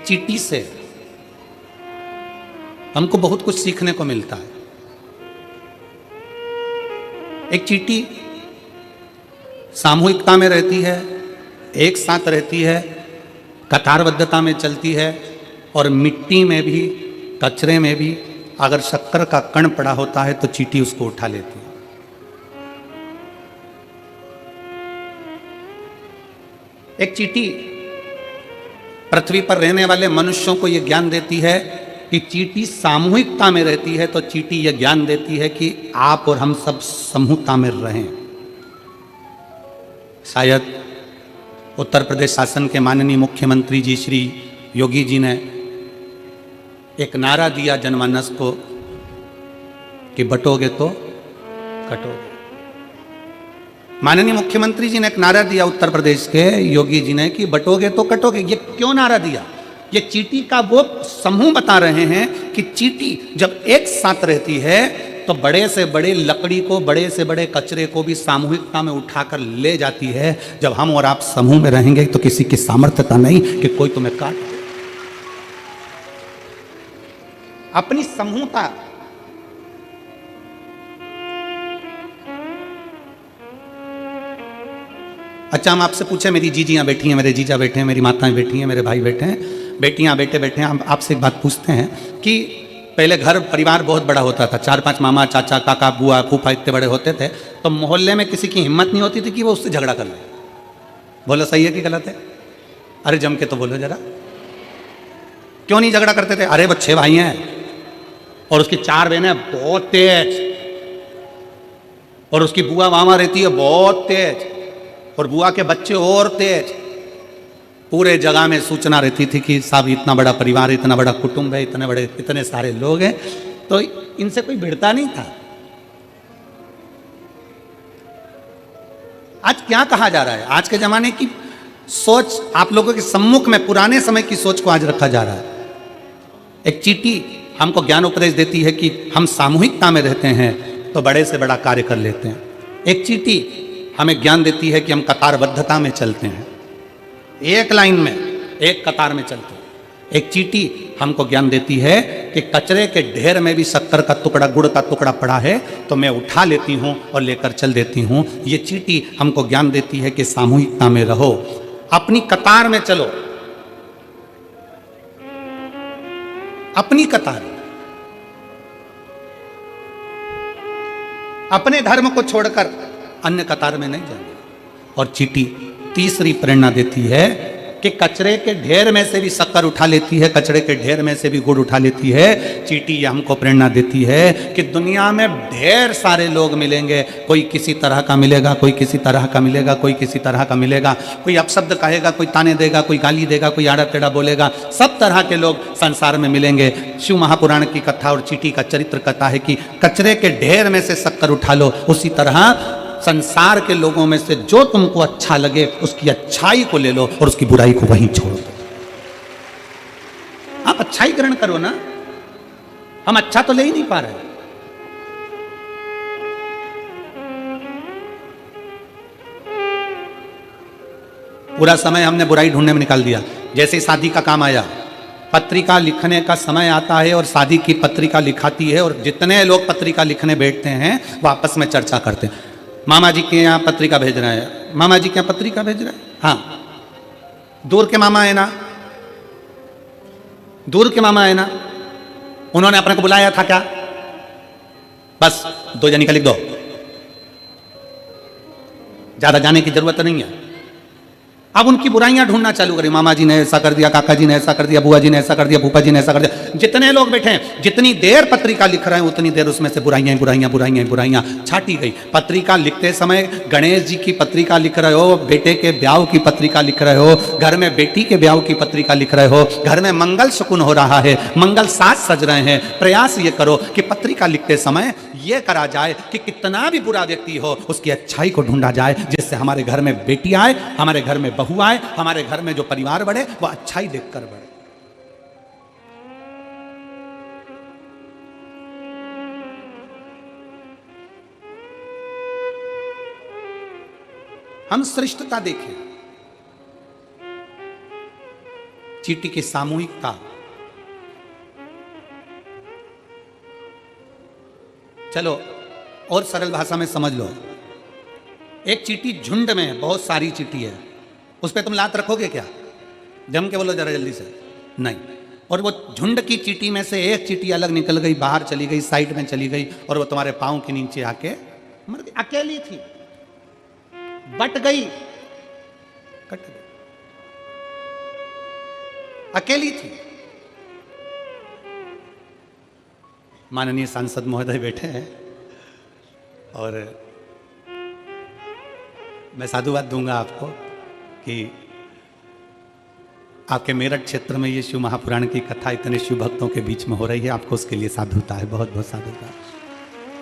एक चींटी से हमको बहुत कुछ सीखने को मिलता है। एक चींटी सामूहिकता में रहती है, एक साथ रहती है, कतारबद्धता में चलती है, और मिट्टी में भी, कचरे में भी अगर शक्कर का कण पड़ा होता है तो चींटी उसको उठा लेती है। एक चींटी पृथ्वी पर रहने वाले मनुष्यों को यह ज्ञान देती है कि चींटी सामूहिकता में रहती है, तो चींटी यह ज्ञान देती है कि आप और हम सब समूहता में रहें। शायद उत्तर प्रदेश शासन के माननीय मुख्यमंत्री जी श्री योगी जी ने एक नारा दिया जनमानस को कि बटोगे तो कटोगे। माननीय मुख्यमंत्री जी ने एक नारा दिया उत्तर प्रदेश के योगी जी ने कि बटोगे तो कटोगे। ये क्यों नारा दिया? ये चींटी का वो समूह बता रहे हैं कि चींटी जब एक साथ रहती है तो बड़े से बड़े लकड़ी को, बड़े से बड़े कचरे को भी सामूहिकता में उठाकर ले जाती है। जब हम और आप समूह में रहेंगे तो किसी की सामर्थ्यता नहीं कि कोई तुम्हें काट दे। अपनी समूहता, अच्छा हम आपसे पूछे, मेरी जीजियां बैठी हैं, मेरे जीजा बैठे हैं, मेरी माताएं बैठी हैं, मेरे भाई बैठे हैं, बेटियां बेटे बैठे हैं, हम आपसे एक बात पूछते हैं कि पहले घर परिवार बहुत बड़ा होता था, 4-5 मामा चाचा काका बुआ फूफा इतने बड़े होते थे, तो मोहल्ले में किसी की हिम्मत नहीं होती थी कि वो उससे झगड़ा कर ले। बोलो सही है कि गलत है? अरे जम के तो बोलो जरा, क्यों नहीं झगड़ा करते थे? अरे वो 6 भाई हैं और उसकी 4 बहनें बहुत तेज, और उसकी बुआ मामा रहती है बहुत तेज, और बुआ के बच्चे और तेज। पूरे जगह में सूचना रहती थी कि साहब इतना बड़ा परिवार, इतना बड़ा कुटुंब है, इतने सारे लोग हैं, तो इनसे कोई भिड़ता नहीं था। आज क्या कहा जा रहा है? आज के जमाने की सोच आप लोगों के सम्मुख में पुराने समय की सोच को आज रखा जा रहा है। एक चींटी हमको ज्ञान उपदेश देती है कि हम सामूहिकता में रहते हैं तो बड़े से बड़ा कार्य कर लेते हैं। एक चींटी हमें ज्ञान देती है कि हम कतारबद्धता में चलते हैं, एक लाइन में, एक कतार में चलते हैं। एक चींटी हमको ज्ञान देती है कि कचरे के ढेर में भी शक्कर का टुकड़ा, गुड़ का टुकड़ा पड़ा है तो मैं उठा लेती हूँ और लेकर चल देती हूँ। ये चींटी हमको ज्ञान देती है कि सामूहिकता में रहो, अपनी कतार में चलो, अपनी कतार, अपने धर्म को छोड़कर अन्य कतार में नहीं जाना। और चींटी तीसरी प्रेरणा देती है कि कचरे के ढेर में से भी शक्कर उठा लेती है, कचरे के ढेर में से भी गुड़ उठा लेती है। चींटी ये हमको प्रेरणा देती है कि दुनिया में ढेर सारे लोग मिलेंगे, कोई किसी तरह का मिलेगा, कोई किसी तरह का मिलेगा, कोई किसी तरह का मिलेगा, कोई अपशब्द कहेगा, कोई ताने देगा, कोई गाली देगा, कोई आड़ा टेढ़ा बोलेगा, सब तरह के लोग संसार में मिलेंगे। शिव महापुराण की कथा और चींटी का चरित्र कथा है कि कचरे के ढेर में से शक्कर उठा लो, उसी तरह संसार के लोगों में से जो तुमको अच्छा लगे उसकी अच्छाई को ले लो और उसकी बुराई को वहीं छोड़ दो। आप अच्छाई ग्रहण करो ना, हम अच्छा तो ले ही नहीं पा रहे। पूरा समय हमने बुराई ढूंढने में निकाल दिया। जैसे शादी का काम आया, पत्रिका लिखने का समय आता है और शादी की पत्रिका लिखाती है, और जितने लोग पत्रिका लिखने बैठते हैं वो आपस में चर्चा करते हैं। मामा जी के यहाँ पत्रिका भेज रहा है, मामा जी के यहाँ पत्रिका भेज रहा है, हाँ दूर के मामा है ना, दूर के मामा है ना, उन्होंने अपने को बुलाया था क्या? बस 2 जनी का लिख दो, ज्यादा जाने की जरूरत नहीं है। अब उनकी बुराइयां ढूंढना चालू करें, मामा जी ने ऐसा कर दिया, काका जी ने ऐसा कर दिया, बुआ जी ने ऐसा कर दिया, फूफा जी ने ऐसा कर दिया। जितने लोग बैठे हैं, जितनी देर पत्रिका लिख रहे हैं उतनी देर उसमें से बुराइयां बुराइयां बुराइयां बुराइयां छाटी गई। पत्रिका लिखते समय गणेश जी की पत्रिका लिख रहे हो, बेटे के ब्याह की पत्रिका लिख रहे हो, घर में बेटी के ब्याह की पत्रिका लिख रहे हो, घर में मंगल शकुन हो रहा है, मंगल साज सज रहे हैं। प्रयास ये करो कि पत्रिका लिखते समय ये करा जाए कि कितना भी बुरा व्यक्ति हो उसकी अच्छाई को ढूंढा जाए, जिससे हमारे घर में बेटी आए, हमारे घर में बहू आए, हमारे घर में जो परिवार बढ़े वो अच्छाई देखकर बढ़े। हम श्रेष्ठता देखें, चींटी की सामूहिकता। चलो और सरल भाषा में समझ लो, एक चींटी झुंड में है, बहुत सारी चींटी है, उस पर तुम लात रखोगे क्या? जम के बोलो जरा जल्दी से, नहीं। और वो झुंड की चींटी में से एक चींटी अलग निकल गई, बाहर चली गई, साइड में चली गई, और वो तुम्हारे पांव के नीचे आके मर गई। अकेली थी, बट गई, कट गई, अकेली थी। माननीय सांसद महोदय बैठे हैं और मैं साधुवाद दूंगा आपको कि आपके मेरठ क्षेत्र में ये शिव महापुराण की कथा इतने शिव भक्तों के बीच में हो रही है, आपको उसके लिए साधुता है, बहुत बहुत साधुता है।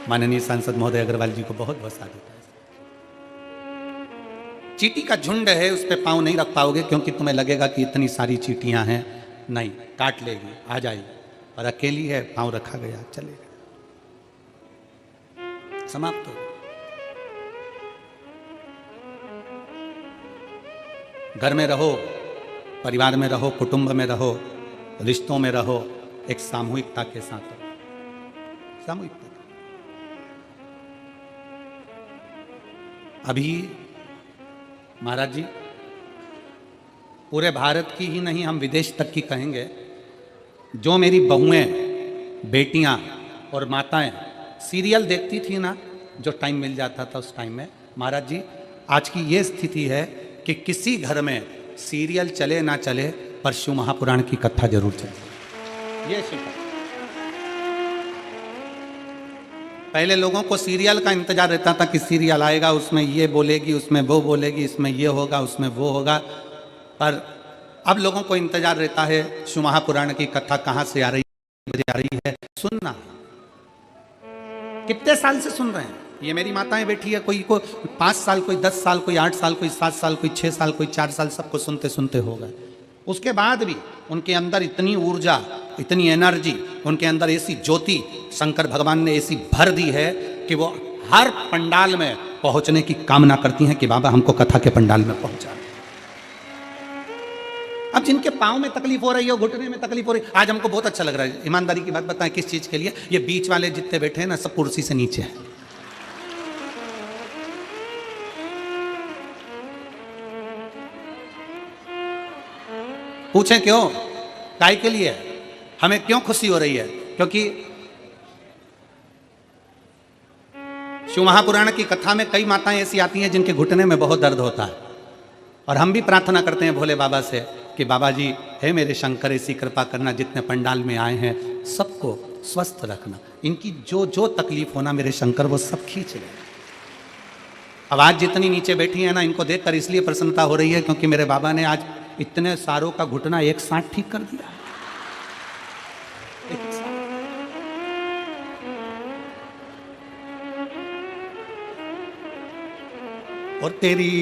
माननीय सांसद महोदय अग्रवाल जी को बहुत बहुत साधुता है। चींटी का झुंड है, उस पर पाँव नहीं रख पाओगे क्योंकि तुम्हें लगेगा कि इतनी सारी चींटियां हैं, नहीं, काट लेगी, आ जाएगी। और अकेली है, पाँव रखा गया, चलेगा, समाप्त हो। घर में रहो, परिवार में रहो, कुटुंब में रहो, रिश्तों में रहो, एक सामूहिकता के साथ रहो, सामूहिकता। अभी महाराज जी पूरे भारत की ही नहीं, हम विदेश तक की कहेंगे, जो मेरी बहुएं, बेटियां और माताएं सीरियल देखती थी ना, जो टाइम मिल जाता था उस टाइम में, महाराज जी आज की ये स्थिति है कि किसी घर में सीरियल चले ना चले पर शिव महापुराण की कथा जरूर चले। ये शिव, पहले लोगों को सीरियल का इंतजार रहता था कि सीरियल आएगा, उसमें ये बोलेगी, उसमें वो बोलेगी, इसमें ये होगा, उसमें वो होगा, पर अब लोगों को इंतजार रहता है शिव महापुराण की कथा कहाँ से आ रही है, सुनना। कितने साल से सुन रहे हैं, ये मेरी माताएं बैठी है, कोई को 5 साल, कोई 10 साल, कोई 8 साल, कोई 7 साल, कोई 6 साल, कोई 4 साल, सबको सुनते सुनते हो गए। उसके बाद भी उनके अंदर इतनी ऊर्जा, इतनी एनर्जी, उनके अंदर ऐसी ज्योति शंकर भगवान ने ऐसी भर दी है कि वो हर पंडाल में पहुंचने की कामना करती हैं कि बाबा हमको कथा के पंडाल में पहुंचा। अब जिनके पाँव में तकलीफ हो रही है, घुटने में तकलीफ हो रही है, आज हमको बहुत अच्छा लग रहा है। ईमानदारी की बात बताएं, किस चीज के लिए? ये बीच वाले जितने बैठे हैं ना, सब कुर्सी से नीचे है। पूछें क्यों? काय के लिए? हमें क्यों खुशी हो रही है? क्योंकि शिव महापुराण की कथा में कई माताएं ऐसी आती हैं जिनके घुटने में बहुत दर्द होता है, और हम भी प्रार्थना करते हैं भोले बाबा से कि बाबा जी, हे मेरे शंकर, ऐसी कृपा करना, जितने पंडाल में आए हैं सबको स्वस्थ रखना, इनकी जो जो तकलीफ होना मेरे शंकर वो सब खींच ले। अब आज जितनी नीचे बैठी है ना, इनको देखकर इसलिए प्रसन्नता हो रही है क्योंकि मेरे बाबा ने आज इतने सारों का घुटना एक साथ ठीक कर दिया। और तेरी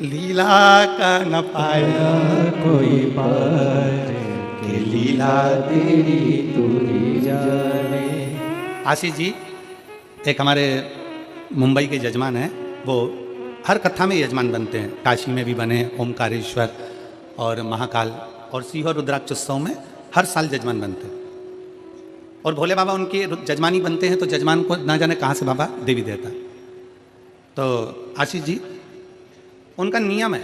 लीला का न पाया कोई पार, के लीला तेरी तू ही जाने। आशीष जी एक हमारे मुंबई के यजमान हैं, वो हर कथा में यजमान बनते हैं, काशी में भी बने, ओमकारेश्वर और महाकाल और सीहोर रुद्राक्षोत्सव में हर साल जजमान बनते हैं। और भोले बाबा उनकी जजमानी बनते हैं तो जजमान को ना जाने कहाँ से बाबा देवी देता है। तो आशीष जी उनका नियम है,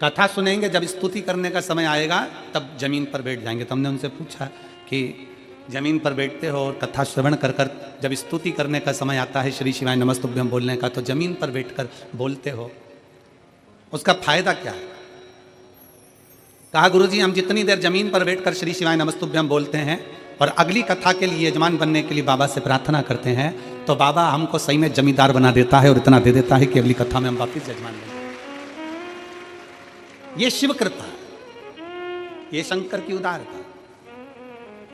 कथा सुनेंगे, जब स्तुति करने का समय आएगा तब जमीन पर बैठ जाएंगे। तो हमने उनसे पूछा कि जमीन पर बैठते हो और कथा श्रवण कर कर जब स्तुति करने का समय आता है, श्री शिवाय नमस्तुभ्यम बोलने का, तो जमीन पर बैठकर बोलते हो, उसका फायदा क्या है? कहा गुरुजी हम जितनी देर जमीन पर बैठकर श्री शिवाय नमस्तुभ्यम बोलते हैं और अगली कथा के लिए यजमान बनने के लिए बाबा से प्रार्थना करते हैं, तो बाबा हमको सही में जमींदार बना देता है और इतना दे देता है कि अगली कथा में हम वापिस यजमान बने। ये शिव कृपा, ये शंकर की उदारता।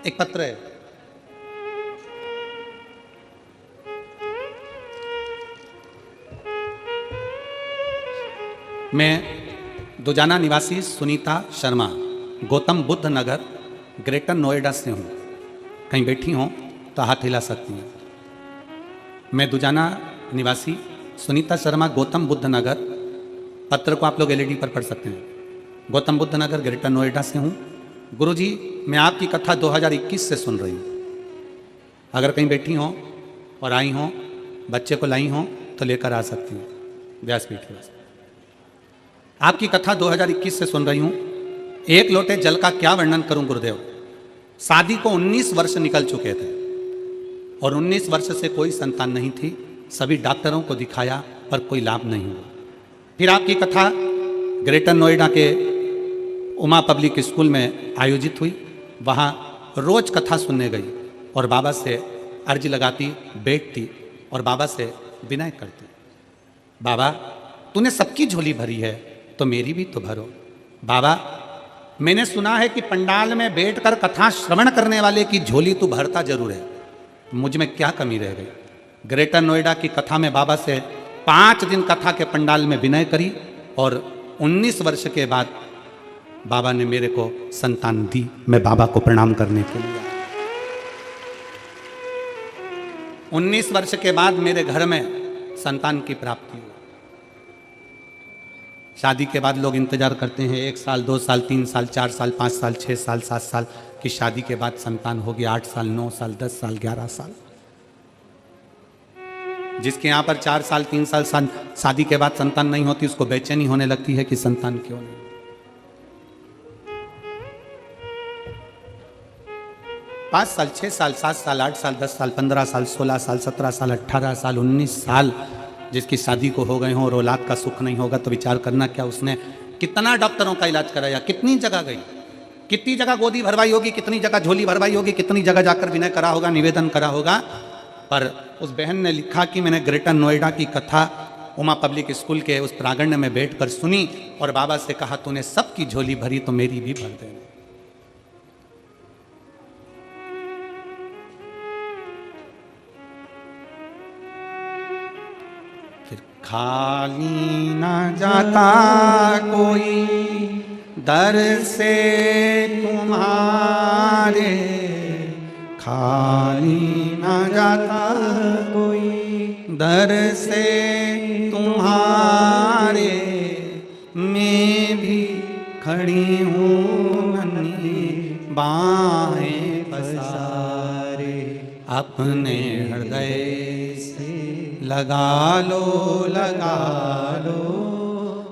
एक पत्र है, मैं दुजाना निवासी सुनीता शर्मा, गौतम बुद्ध नगर, ग्रेटर नोएडा से हूँ। कहीं बैठी हों तो हाथ हिला सकती हैं। मैं दुजाना निवासी सुनीता शर्मा, गौतम बुद्ध नगर, पत्र को आप लोग एलईडी पर पढ़ सकते हैं, गौतम बुद्ध नगर, ग्रेटर नोएडा से हूँ। गुरुजी मैं आपकी कथा 2021 से सुन रही हूँ, अगर कहीं बैठी हो और आई हो, बच्चे को लाई हो तो लेकर आ सकती हूँ व्यासपीठ के पास। आपकी कथा 2021 से सुन रही हूँ। एक लोटे जल का क्या वर्णन करूं गुरुदेव। शादी को 19 वर्ष निकल चुके थे और 19 वर्ष से कोई संतान नहीं थी। सभी डॉक्टरों को दिखाया पर कोई लाभ नहीं हुआ। फिर आपकी कथा ग्रेटर नोएडा के उमा पब्लिक स्कूल में आयोजित हुई। वहाँ रोज कथा सुनने गई और बाबा से अर्जी लगाती, बैठती और बाबा से विनय करती, बाबा तूने सबकी झोली भरी है तो मेरी भी तो भरो। बाबा मैंने सुना है कि पंडाल में बैठकर कथा श्रवण करने वाले की झोली तू भरता जरूर है, मुझ में क्या कमी रह गई। ग्रेटर नोएडा की कथा में बाबा से 5 दिन कथा के पंडाल में विनय करी और 19 वर्ष के बाद बाबा ने मेरे को संतान दी। मैं बाबा को प्रणाम करने के लिए आया। 19 वर्ष के बाद मेरे घर में संतान की प्राप्ति हुई। शादी के बाद लोग इंतजार करते हैं 1 साल 2 साल 3 साल 4 साल 5 साल 6 साल 7 साल की शादी के बाद संतान होगी। 8 साल 9 साल 10 साल 11 साल। जिसके यहाँ पर 4 साल 3 साल शादी के बाद संतान नहीं होती उसको बेचैनी होने लगती है कि संतान क्यों नहीं। 5 साल 6 साल 7 साल 8 साल 10 साल 15 साल 16 साल 17 साल 18 साल 19 साल जिसकी शादी को हो गए हों और औलाद का सुख नहीं होगा तो विचार करना क्या उसने कितना डॉक्टरों का इलाज कराया, कितनी जगह गई, कितनी जगह गोदी भरवाई होगी, कितनी जगह झोली भरवाई होगी, कितनी जगह जाकर विनय करा होगा, निवेदन करा होगा। पर उस बहन ने लिखा कि मैंने ग्रेटर नोएडा की कथा उमा पब्लिक स्कूल के उस प्रांगण में बैठकर सुनी और बाबा से कहा तूने सबकी झोली भरी तो मेरी भी भर देना। खाली न जाता कोई दर से तुम्हारे, खाली न जाता कोई दर से तुम्हारे, मैं भी खड़ी हूँ नन्ही बाहें पसारे, अपने हृदय से लगा लो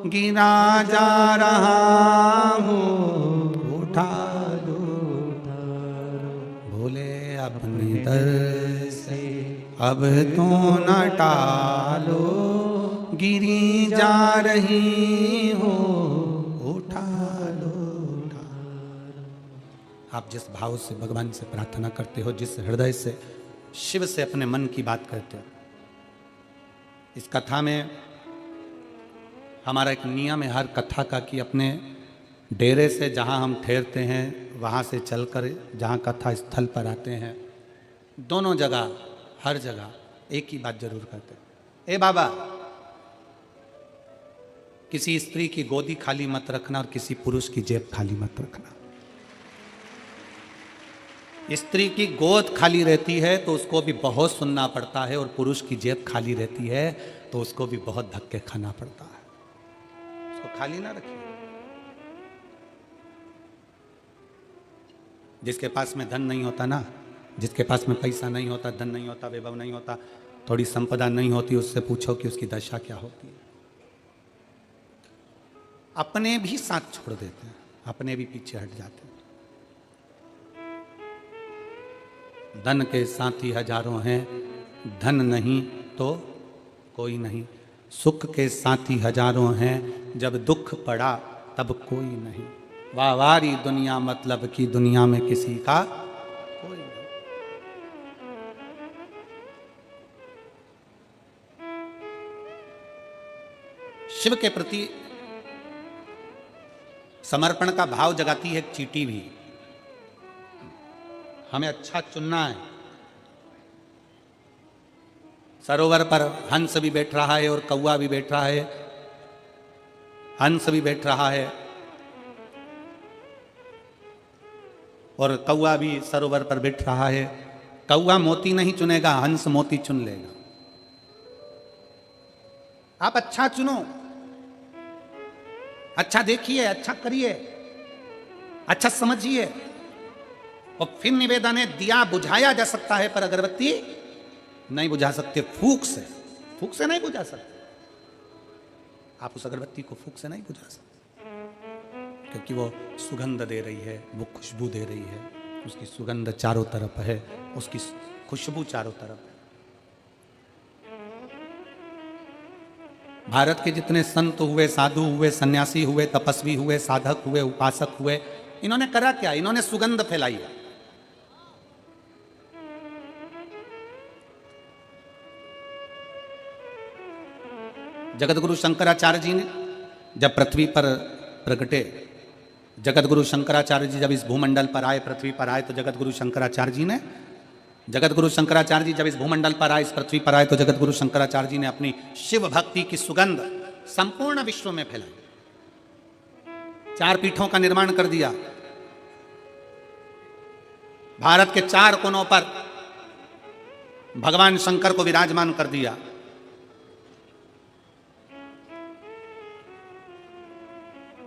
गिरा जा रहा हूँ उठा लो भोले अपने दर से अब तो न टालो, गिरी जा रही हो उठा लो। आप जिस भाव से भगवान से प्रार्थना करते हो, जिस हृदय से शिव से अपने मन की बात करते हो, इस कथा में हमारा एक नियम है हर कथा का कि अपने डेरे से जहाँ हम ठहरते हैं वहाँ से चलकर जहाँ कथा स्थल पर आते हैं, दोनों जगह हर जगह एक ही बात जरूर करते हैं, ए बाबा किसी स्त्री की गोदी खाली मत रखना और किसी पुरुष की जेब खाली मत रखना। स्त्री की गोद खाली रहती है तो उसको भी बहुत सुनना पड़ता है और पुरुष की जेब खाली रहती है तो उसको भी बहुत धक्के खाना पड़ता है। उसको खाली ना रखिए। जिसके पास में धन नहीं होता ना, जिसके पास में पैसा नहीं होता, धन नहीं होता, वैभव नहीं होता, थोड़ी संपदा नहीं होती, उससे पूछो कि उसकी दशा क्या होती है। अपने भी साथ छोड़ देते हैं, अपने भी पीछे हट जाते हैं। धन के साथी हजारों हैं, धन नहीं तो कोई नहीं। सुख के साथी हजारों हैं, जब दुख पड़ा तब कोई नहीं। वाहवारी दुनिया मतलब की दुनिया में किसी का कोई नहीं। शिव के प्रति समर्पण का भाव जगाती है एक चींटी भी। हमें अच्छा चुनना है। सरोवर पर हंस भी बैठ रहा है और कौवा भी बैठ रहा है। हंस भी बैठ रहा है और कौवा भी सरोवर पर बैठ रहा है। कौवा मोती नहीं चुनेगा, हंस मोती चुन लेगा। आप अच्छा चुनो, अच्छा देखिए, अच्छा करिए। अच्छा समझिए। और फिर निवेदन है, दिया बुझाया जा सकता है पर अगरबत्ती नहीं बुझा सकते। फूंक से नहीं बुझा सकते। आप उस अगरबत्ती को फूंक से नहीं बुझा सकते, क्योंकि वो सुगंध दे रही है, वो खुशबू दे रही है, उसकी सुगंध चारों तरफ है, उसकी खुशबू चारों तरफ है। भारत के जितने संत हुए, साधु हुए, सन्यासी हुए, तपस्वी हुए, साधक हुए, उपासक हुए, इन्होंने करा क्या? इन्होंने सुगंध फैलाई है। जगतगुरु शंकराचार्य जी ने जब पृथ्वी पर प्रकटे, जगतगुरु शंकराचार्य जी जब इस भूमंडल पर आए, पृथ्वी पर आए, तो जगतगुरु शंकराचार्य जी जब इस भूमंडल पर आए, इस पृथ्वी पर आए, तो जगतगुरु शंकराचार्य जी ने अपनी शिव भक्ति की सुगंध संपूर्ण विश्व में फैलाई। 4 पीठों का निर्माण कर दिया। भारत के 4 कोनों पर भगवान शंकर को विराजमान कर दिया।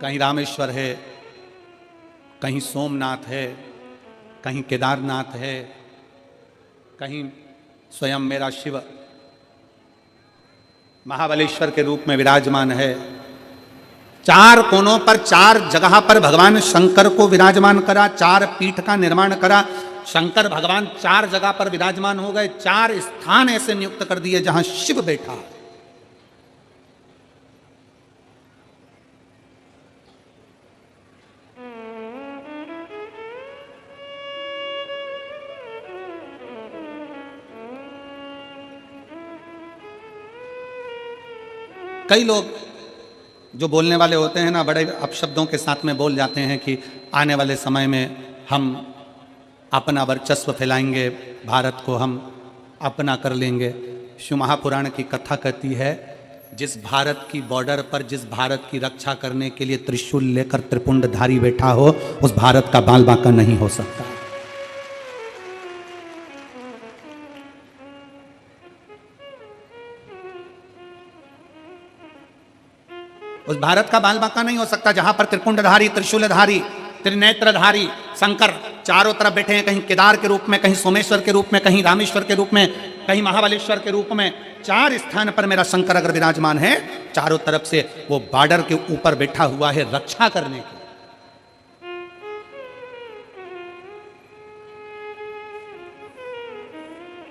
कहीं रामेश्वर है, कहीं सोमनाथ है, कहीं केदारनाथ है, कहीं स्वयं मेरा शिव महाबलेश्वर के रूप में विराजमान है। 4 कोनों पर, 4 जगह पर भगवान शंकर को विराजमान करा, 4 पीठ का निर्माण करा। शंकर भगवान 4 जगह पर विराजमान हो गए। 4 स्थान ऐसे नियुक्त कर दिए जहां शिव बैठा। कई लोग जो बोलने वाले होते हैं ना, बड़े अपशब्दों के साथ में बोल जाते हैं कि आने वाले समय में हम अपना वर्चस्व फैलाएंगे, भारत को हम अपना कर लेंगे। शिव महापुराण की कथा कहती है, जिस भारत की बॉर्डर पर, जिस भारत की रक्षा करने के लिए त्रिशूल लेकर त्रिपुंडधारी बैठा हो, उस भारत का बाल बांका नहीं हो सकता। उस भारत का बाल बांका नहीं हो सकता जहां पर त्रिपुंडधारी, त्रिशूलधारी, त्रिनेत्रधारी शंकर चारों तरफ बैठे हैं। कहीं केदार के रूप में, कहीं सोमेश्वर के रूप में, कहीं रामेश्वर के रूप में, कहीं महाबलेश्वर के रूप में। 4 स्थान पर मेरा शंकर अगर विराजमान है, चारों तरफ से वो बॉर्डर के ऊपर बैठा हुआ है रक्षा करने की।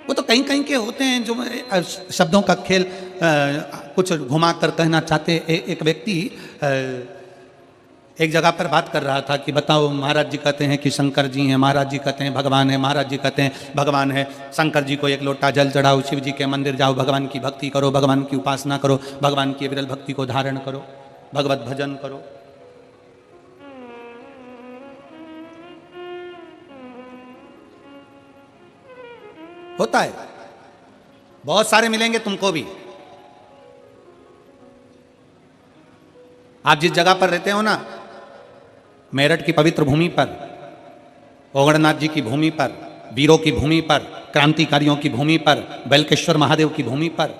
वो तो कहीं कहीं के होते हैं जो शब्दों का खेल कुछ घुमा कर कहना चाहते। एक व्यक्ति एक जगह पर बात कर रहा था कि बताओ, महाराज जी कहते हैं कि शंकर जी हैं, महाराज जी कहते हैं भगवान है, महाराज जी कहते हैं भगवान है। शंकर जी को 1 लोटा जल चढ़ाओ, शिव जी के मंदिर जाओ, भगवान की भक्ति करो, भगवान की उपासना करो, भगवान की विरल भक्ति को धारण करो, भगवत भजन करो। होता है, बहुत सारे मिलेंगे तुमको भी। आप जिस जगह पर रहते हो ना, मेरठ की पवित्र भूमि पर, ओगड़नाथ जी की भूमि पर, वीरों की भूमि पर, क्रांतिकारियों की भूमि पर, बेलकेश्वर महादेव की भूमि पर,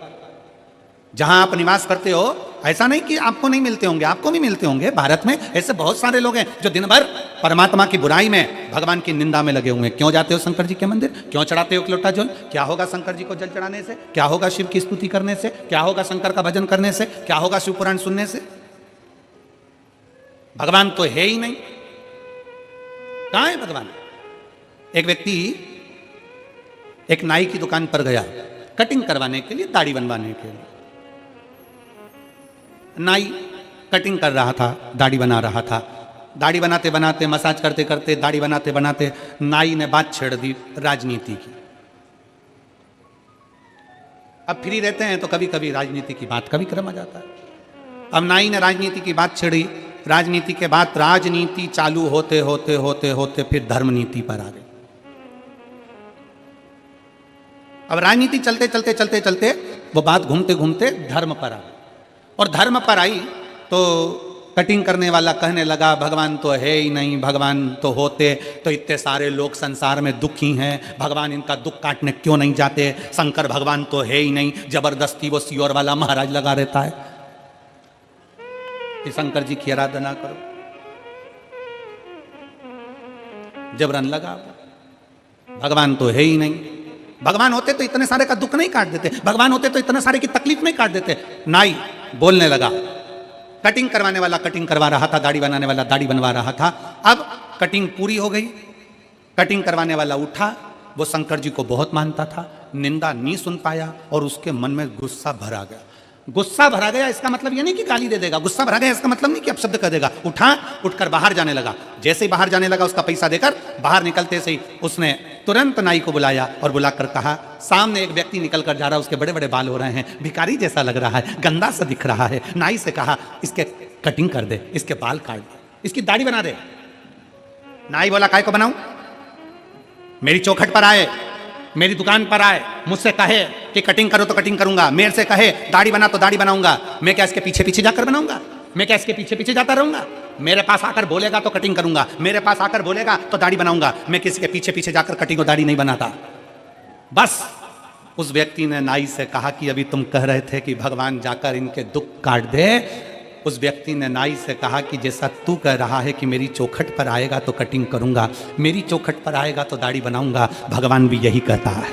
जहां आप निवास करते हो, ऐसा नहीं कि आपको नहीं मिलते होंगे, आपको भी मिलते होंगे। भारत में ऐसे बहुत सारे लोग हैं जो दिन भर परमात्मा की बुराई में, भगवान की निंदा में लगे हुए हैं। क्यों जाते हो शंकर जी के मंदिर? क्यों चढ़ाते हो 1 लोटा जल? क्या होगा शंकर जी को जल चढ़ाने से? क्या होगा शिव की स्तुति करने से? क्या होगा शंकर का भजन करने से? क्या होगा शिव पुराण सुनने से? भगवान तो है ही नहीं। कहां है भगवान? एक व्यक्ति एक नाई की दुकान पर गया कटिंग करवाने के लिए, दाढ़ी बनवाने के लिए। नाई कटिंग कर रहा था, दाढ़ी बना रहा था। दाढ़ी बनाते बनाते, मसाज करते करते, दाढ़ी बनाते बनाते नाई ने बात छेड़ दी राजनीति की। अब फ्री रहते हैं तो कभी कभी राजनीति की बात का भी क्रम आ जाता है। अब नाई ने राजनीति की बात छेड़ी। राजनीति के बाद राजनीति चालू होते होते होते होते फिर धर्मनीति पर आ गई। अब राजनीति चलते चलते चलते चलते वो बात घूमते घूमते धर्म पर आ गई। और धर्म पर आई तो कटिंग करने वाला कहने लगा भगवान तो है ही नहीं, भगवान तो होते तो इतने सारे लोग संसार में दुखी हैं, भगवान इनका दुख काटने क्यों नहीं जाते? शंकर भगवान तो है ही नहीं, जबरदस्ती वो सियोर वाला महाराज लगा रहता है कि शंकर जी की आराधना करो। जबरन लगा। भगवान तो है ही नहीं। भगवान होते तो इतने सारे का दुख नहीं काट देते, भगवान होते तो इतने सारे की तकलीफ नहीं काट देते। नाई बोलने लगा, कटिंग करवाने वाला कटिंग करवा रहा था, दाढ़ी बनाने वाला दाढ़ी बनवा रहा था। अब कटिंग पूरी हो गई, कटिंग करवाने वाला उठा, वो शंकर जी को बहुत मानता था, निंदा नहीं सुन पाया और उसके मन में गुस्सा भरा गया। गुस्सा भरा गया इसका मतलब ये नहीं कि गाली दे देगा, गुस्सा भरा गया इसका मतलब नहीं कि अपशब्द कर देगा। उठकर बाहर जाने लगा। जैसे ही बाहर जाने लगा, उसका पैसा देकर बाहर निकलते से ही उसने तुरंत नाई को बुलाया और बुलाकर कहा, सामने एक व्यक्ति निकल कर जा रहा है, उसके बड़े बड़े बाल हो रहे हैं, भिखारी जैसा लग रहा है, गंदा सा दिख रहा है। नाई से कहा, इसके कटिंग कर दे, इसके बाल काट दे, इसकी दाढ़ी बना दे। नाई बोला, काय को बनाऊं? मेरी चौखट पर आए, मेरी दुकान पर आए, मुझसे कहे कि कटिंग करो तो कटिंग करूंगा, मेरे से कहे दाढ़ी बना तो दाढ़ी बनाऊंगा, मैं क्या इसके पीछे पीछे जाकर बनाऊंगा? मैं क्या इसके पीछे पीछे जाता रहूंगा? मेरे पास आकर बोलेगा तो कटिंग करूंगा, मेरे पास आकर बोलेगा तो दाढ़ी बनाऊंगा, मैं किसी के पीछे पीछे जाकर कटिंग और दाढ़ी नहीं बनाता। बस उस व्यक्ति ने नाई से कहा कि अभी तुम कह रहे थे कि भगवान जाकर इनके दुख काट दे। उस व्यक्ति ने नाई से कहा कि जैसा तू कह रहा है कि मेरी चौखट पर आएगा तो कटिंग करूंगा, मेरी चौखट पर आएगा तो दाढ़ी बनाऊंगा, भगवान भी यही कहता है।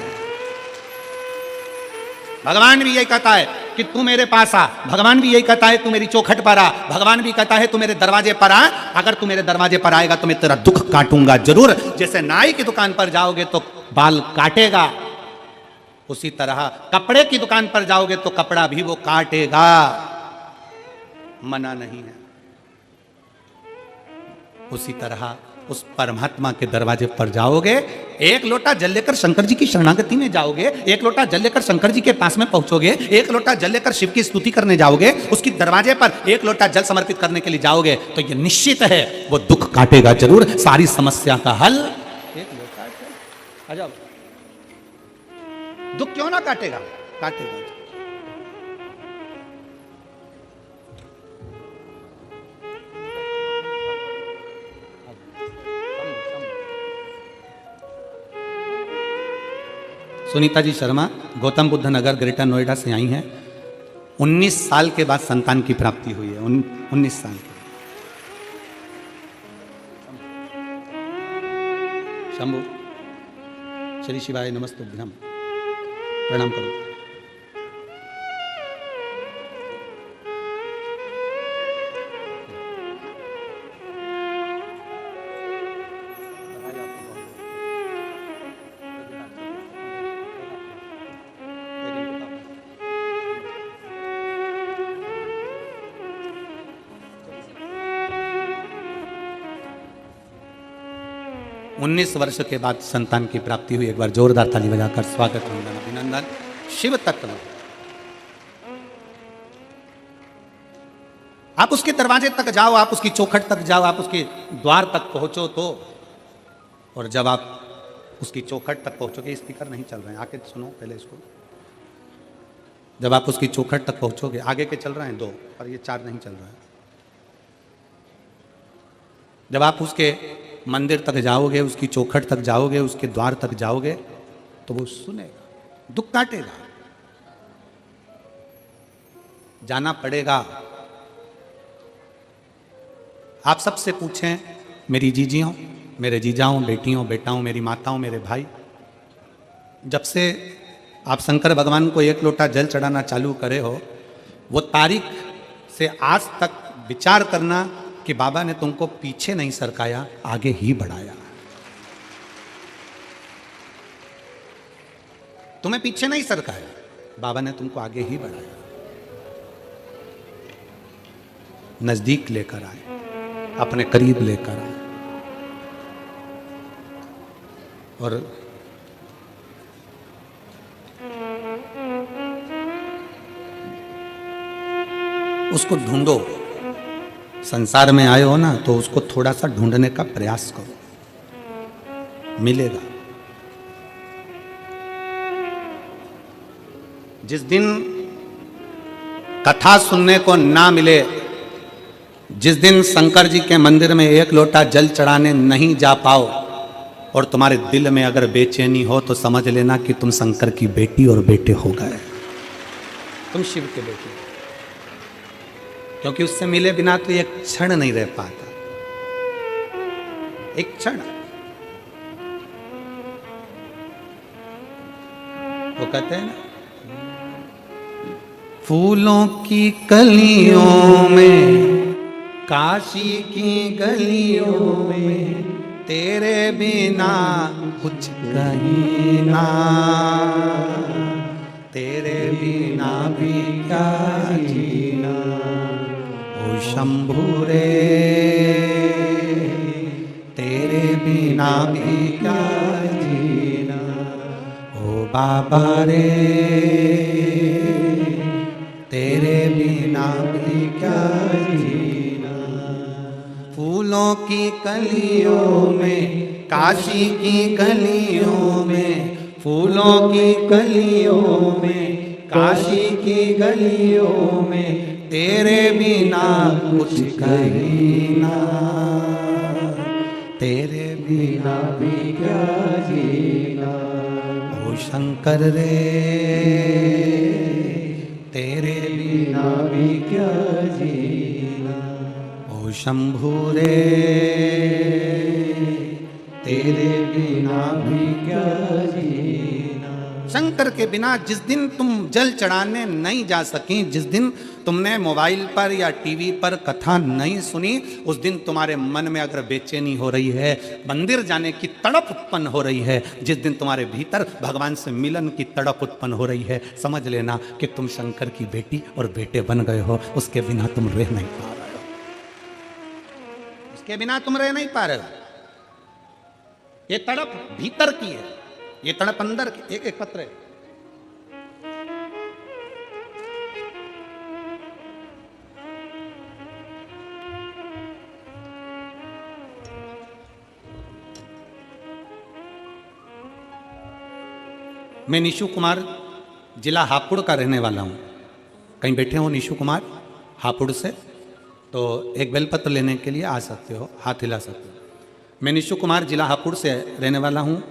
भगवान भी यही कहता है कि तू मेरे पास आ, भगवान भी यही कहता है तू मेरी चौखट पर आ, भगवान भी कहता है तू मेरे दरवाजे पर आ, अगर तू मेरे दरवाजे पर आएगा तो मैं तेरा दुख काटूंगा जरूर। जैसे नाई की दुकान पर जाओगे तो बाल काटेगा, उसी तरह कपड़े की दुकान पर जाओगे तो कपड़ा भी वो काटेगा, मना नहीं है। उसी तरह उस परमात्मा के दरवाजे पर जाओगे, एक लोटा जल लेकर शंकर जी की शरणागति में जाओगे, एक लोटा जल लेकर शंकर जी के पास में पहुंचोगे, एक लोटा जल लेकर शिव की स्तुति करने जाओगे, उसकी दरवाजे पर एक लोटा जल समर्पित करने के लिए जाओगे तो ये निश्चित है वो दुख काटेगा जरूर, सारी समस्या का हल एक लोटा जल। अजब, दुख क्यों ना काटेगा? काटेगा। सुनीता जी शर्मा गौतम बुद्ध नगर ग्रेटर नोएडा से आई हैं। 19 साल के बाद संतान की प्राप्ति हुई है। 19 साल के। शंभु श्री शिवाय नमस्तुभ्यम, प्रणाम करो। उन्नीस वर्ष के बाद संतान की प्राप्ति हुई। एक बार जोरदार ताली बजाकर स्वागत वंदन अभिनंदन। शिव तत्व आप उसके दरवाजे तक जाओ, आप उसकी चौखट तक जाओ, आप उसके द्वार तक पहुंचो तो, और जब आप उसकी चौखट तक पहुंचोगे, स्पीकर नहीं चल रहे हैं, आके सुनो पहले इसको। जब आप उसकी चौखट तक पहुंचोगे, आगे के चल रहे हैं 2 और ये 4 नहीं चल रहा है। जब आप उसके मंदिर तक जाओगे, उसकी चौखट तक जाओगे, उसके द्वार तक जाओगे तो वो सुनेगा, दुख काटेगा। जाना पड़ेगा। आप सबसे पूछें, मेरी जीजियों, मेरे जीजाओं, बेटियों, बेटाओं, मेरी माताओं, मेरे भाई, जब से आप शंकर भगवान को एक लोटा जल चढ़ाना चालू करे हो, वो तारीख से आज तक विचार करना कि बाबा ने तुमको पीछे नहीं सरकाया, आगे ही बढ़ाया। तुम्हें पीछे नहीं सरकाया, बाबा ने तुमको आगे ही बढ़ाया, नजदीक लेकर आए, अपने करीब लेकर आए। और उसको ढूंढो। संसार में आए हो ना, तो उसको थोड़ा सा ढूंढने का प्रयास करो, मिलेगा। जिस दिन कथा सुनने को ना मिले, जिस दिन शंकर जी के मंदिर में एक लोटा जल चढ़ाने नहीं जा पाओ और तुम्हारे दिल में अगर बेचैनी हो, तो समझ लेना कि तुम शंकर की बेटी और बेटे हो गए, तुम शिव के बेटे। क्योंकि उससे मिले बिना तो एक क्षण नहीं रह पाता, एक क्षण। वो कहते हैं ना, फूलों की कलियों में, काशी की गलियों में, तेरे बिना कुछ कहीं ना, तेरे बिना भी क्या जीना, ओ शंभू रे, तेरे बिना भी क्या जीना, ओ बाबा रे, तेरे बिना भी क्या जीना। फूलों की कलियों में, काशी की गलियों में, फूलों की कलियों में, काशी की गलियों में, तेरे बिना कुछ कहीं ना, तेरे बिना भी क्या जीना, ओ शंकर रे, तेरे बिना भी क्या जीना, ओ शंभू रे, तेरे बिना भी क्या जीना। शंकर के बिना जिस दिन तुम जल चढ़ाने नहीं जा सकी, जिस दिन तुमने मोबाइल पर या टीवी पर कथा नहीं सुनी, उस दिन तुम्हारे मन में अगर बेचैनी हो रही है, मंदिर जाने की तड़प उत्पन्न हो रही है, जिस दिन तुम्हारे भीतर भगवान से मिलन की तड़प उत्पन्न हो रही है, समझ लेना कि तुम शंकर की बेटी और बेटे बन गए हो। उसके बिना तुम रह नहीं पा रहे हो, उसके बिना तुम रह नहीं पा रहे हो। ये तड़प भीतर की है, ये तड़प अंदर की। एक पत्र है, मैं निशु कुमार जिला हापुड़ का रहने वाला हूँ। कहीं बैठे हो निशु कुमार हापुड़ से, तो एक बेलपत्र लेने के लिए आ सकते हो, हाथ हिला सकते हो। मैं निशु कुमार जिला हापुड़ से रहने वाला हूँ।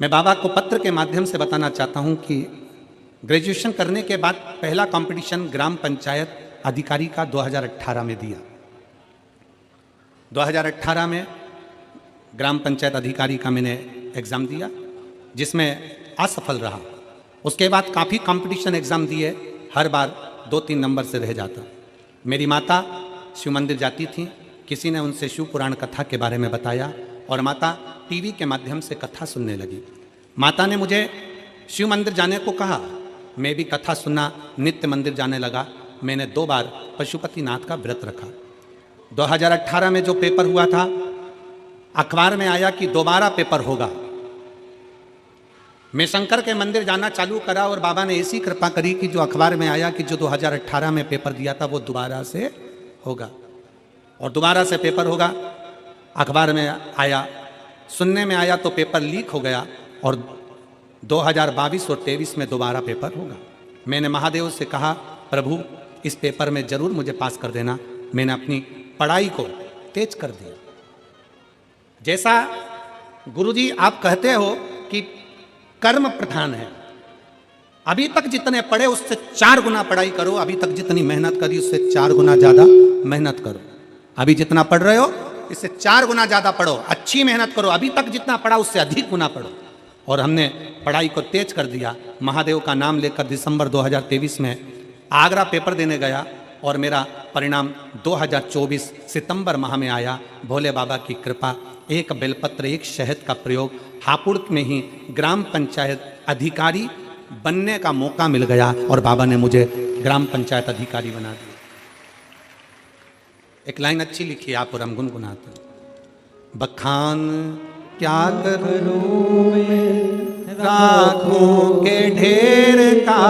मैं बाबा को पत्र के माध्यम से बताना चाहता हूँ कि ग्रेजुएशन करने के बाद पहला कंपटीशन ग्राम पंचायत अधिकारी का 2018 में दिया। 2018 में ग्राम पंचायत अधिकारी का मैंने एग्ज़ाम दिया, जिसमें असफल रहा। उसके बाद काफ़ी कंपटीशन एग्ज़ाम दिए, हर बार 2-3 नंबर से रह जाता। मेरी माता शिव मंदिर जाती थी, किसी ने उनसे शिव पुराण कथा के बारे में बताया और माता टीवी के माध्यम से कथा सुनने लगी। माता ने मुझे शिव मंदिर जाने को कहा, मैं भी कथा सुनना नित्य मंदिर जाने लगा। मैंने 2 बार पशुपतिनाथ का व्रत रखा। 2018 में जो पेपर हुआ था, अखबार में आया कि दोबारा पेपर होगा। मैं शंकर के मंदिर जाना चालू करा और बाबा ने ऐसी कृपा करी कि जो अखबार में आया कि जो 2018 में पेपर दिया था वो दोबारा से होगा, और दोबारा से पेपर होगा। अखबार में आया, सुनने में आया तो पेपर लीक हो गया और 2022 और 23 में दोबारा पेपर होगा। मैंने महादेव से कहा, प्रभु इस पेपर में ज़रूर मुझे पास कर देना। मैंने अपनी पढ़ाई को तेज कर दिया। जैसा गुरुजी आप कहते हो कि कर्म प्रधान है, अभी तक जितने पढ़े उससे 4 गुना पढ़ाई करो। अभी तक जितनी मेहनत करी उससे 4 गुना ज़्यादा मेहनत करो। अभी जितना पढ़ रहे हो इससे 4 गुना ज़्यादा पढ़ो, अच्छी मेहनत करो। अभी तक जितना पढ़ा उससे अधिक गुना पढ़ो। और हमने पढ़ाई को तेज कर दिया। महादेव का नाम लेकर दिसंबर 2023 में आगरा पेपर देने गया और मेरा परिणाम 2024 सितंबर माह में आया। भोले बाबा की कृपा, एक बेलपत्र, एक शहद का प्रयोग, हापुड़ में ही ग्राम पंचायत अधिकारी बनने का मौका मिल गया और बाबा ने मुझे ग्राम पंचायत अधिकारी बना दिया। एक लाइन अच्छी लिखी आप और हम गुनगुनाते हैं। बखान क्या करूं मैं राखों के ढेर का,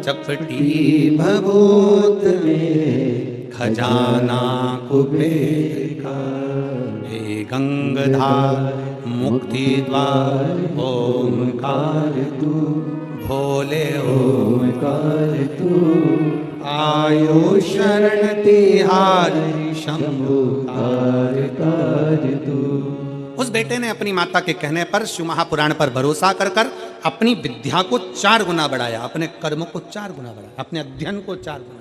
चपटी भभूत में खजाना कुबेर का। हे गंगाधार मुक्ति द्वार ओमकार तू, भोले ओमकार तू। आयो शरण तिहार शंभु कार तू। उस बेटे ने अपनी माता के कहने पर शिव महापुराण पर भरोसा कर कर अपनी विद्या को 4 गुना बढ़ाया, अपने कर्म को 4 गुना बढ़ाया, अपने अध्ययन को 4 गुना बढ़ाया।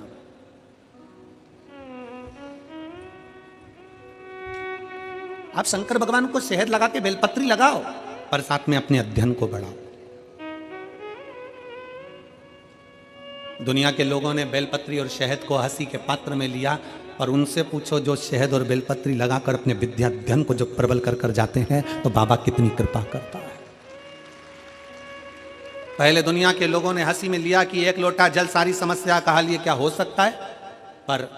आप शंकर भगवान को शहद लगा के बेलपत्री लगाओ, पर साथ में अपने अध्ययन को बढ़ाओ। दुनिया के लोगों ने बेलपत्री और शहद को हंसी के पात्र में लिया, और उनसे पूछो जो शहद और बेलपत्री लगाकर अपने विद्या धन को जो प्रबल कर कर जाते हैं तो बाबा कितनी कृपा करता है। पहले दुनिया के लोगों ने हंसी में लिया कि एक लोटा जल सारी समस्या का हल, ये क्या हो सकता है। पर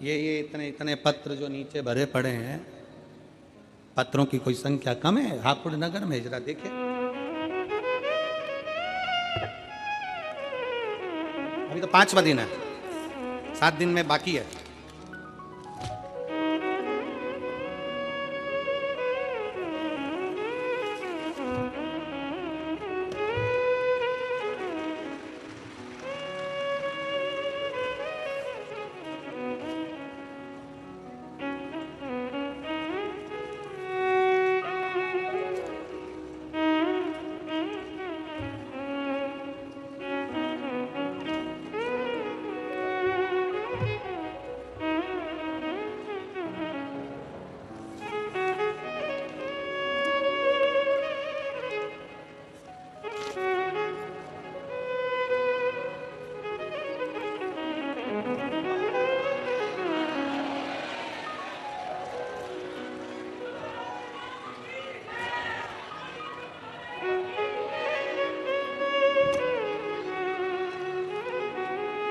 ये इतने इतने पत्र जो नीचे भरे पड़े हैं, पत्रों की कोई संख्या कम है हापुड़ नगर में? जरा देखिए, अभी तो 5वां दिन है, 7 दिन में बाकी है।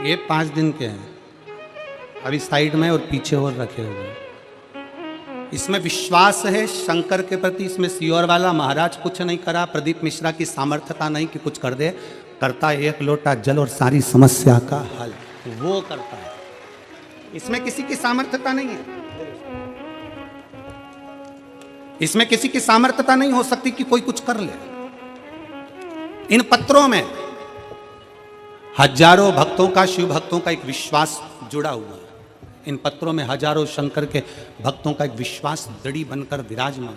ये 5 दिन के हैं, अभी साइड में और पीछे और रखे हुए हैं। इसमें विश्वास है शंकर के प्रति, इसमें सियोर वाला महाराज कुछ नहीं करा, प्रदीप मिश्रा की सामर्थ्यता नहीं कि कुछ कर दे, करता है एक लोटा जल और सारी समस्या का हल, वो करता है। इसमें किसी की सामर्थ्यता नहीं है, इसमें किसी की सामर्थ्यता नहीं हो सकती कि कोई कुछ कर ले। इन पत्रों में हजारों भक्तों का, शिव भक्तों का एक विश्वास जुड़ा हुआ है। इन पत्रों में हजारों शंकर के भक्तों का एक विश्वास दड़ी बनकर विराजमान,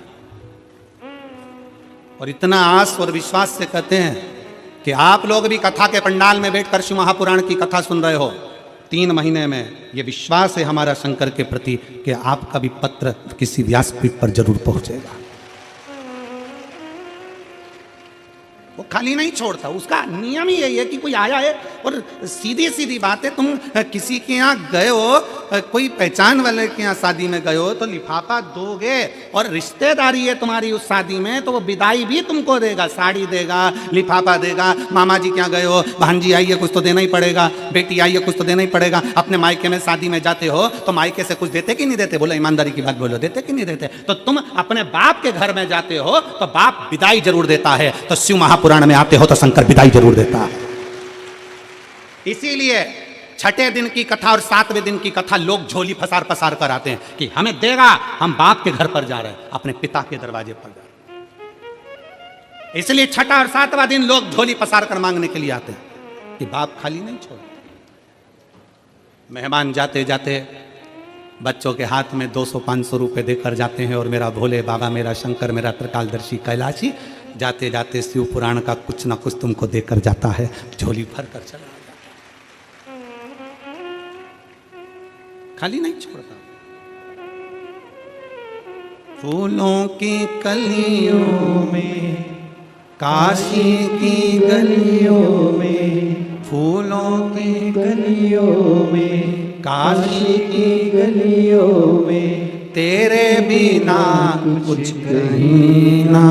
और इतना आस और विश्वास से कहते हैं कि आप लोग भी कथा के पंडाल में बैठकर शिव महापुराण की कथा सुन रहे हो, 3 महीने में ये विश्वास है हमारा शंकर के प्रति कि आपका भी पत्र किसी व्यासपीठ पर जरूर पहुंचेगा। वो खाली नहीं छोड़ता, उसका नियम ही यही है कि कोई आया है, और सीधी सीधी बात है, तुम किसी के यहाँ गए हो, कोई पहचान वाले के यहाँ शादी में गए हो तो लिफाफा दोगे, और रिश्तेदारी है तुम्हारी उस शादी में तो वो विदाई भी तुमको देगा, साड़ी देगा, लिफाफा देगा। मामा जी के यहाँ गए हो, भांजी आई है, कुछ तो देना ही पड़ेगा, बेटी आई है, कुछ तो देना ही पड़ेगा। अपने मायके में शादी में जाते हो तो मायके से कुछ देते कि नहीं देते? बोलो ईमानदारी की बात बोलो, देते कि नहीं देते? तो तुम अपने बाप के घर में जाते हो तो बाप विदाई जरूर देता है, तो शिव महापुराण में आते हो तो शंकर विदाई जरूर देता है। इसीलिए 6ठे दिन की कथा और 7वें दिन की कथा लोग झोली फसार फसार कर आते हैं कि हमें देगा, हम बाप के घर पर जा रहे हैं, अपने पिता के दरवाजे पर जा रहे हैं। इसलिए 6ठा और 7वां दिन लोग झोली फसार कर मांगने के लिए आते हैं कि बाप खाली नहीं छोड़। मेहमान जाते जाते बच्चों के हाथ में 200-500 रुपए देकर जाते हैं, और मेरा भोले बाबा, मेरा शंकर, मेरा त्रिकालदर्शी कैलाशी जाते जाते शिव पुराण का कुछ ना कुछ तुमको देकर जाता है, झोली भर कर चला जाता है, खाली नहीं छोड़ता। फूलों की कलियों में, काशी की गलियों में, फूलों की गलियों में, काशी की गलियों में, तेरे बिना कुछ कहीं ना,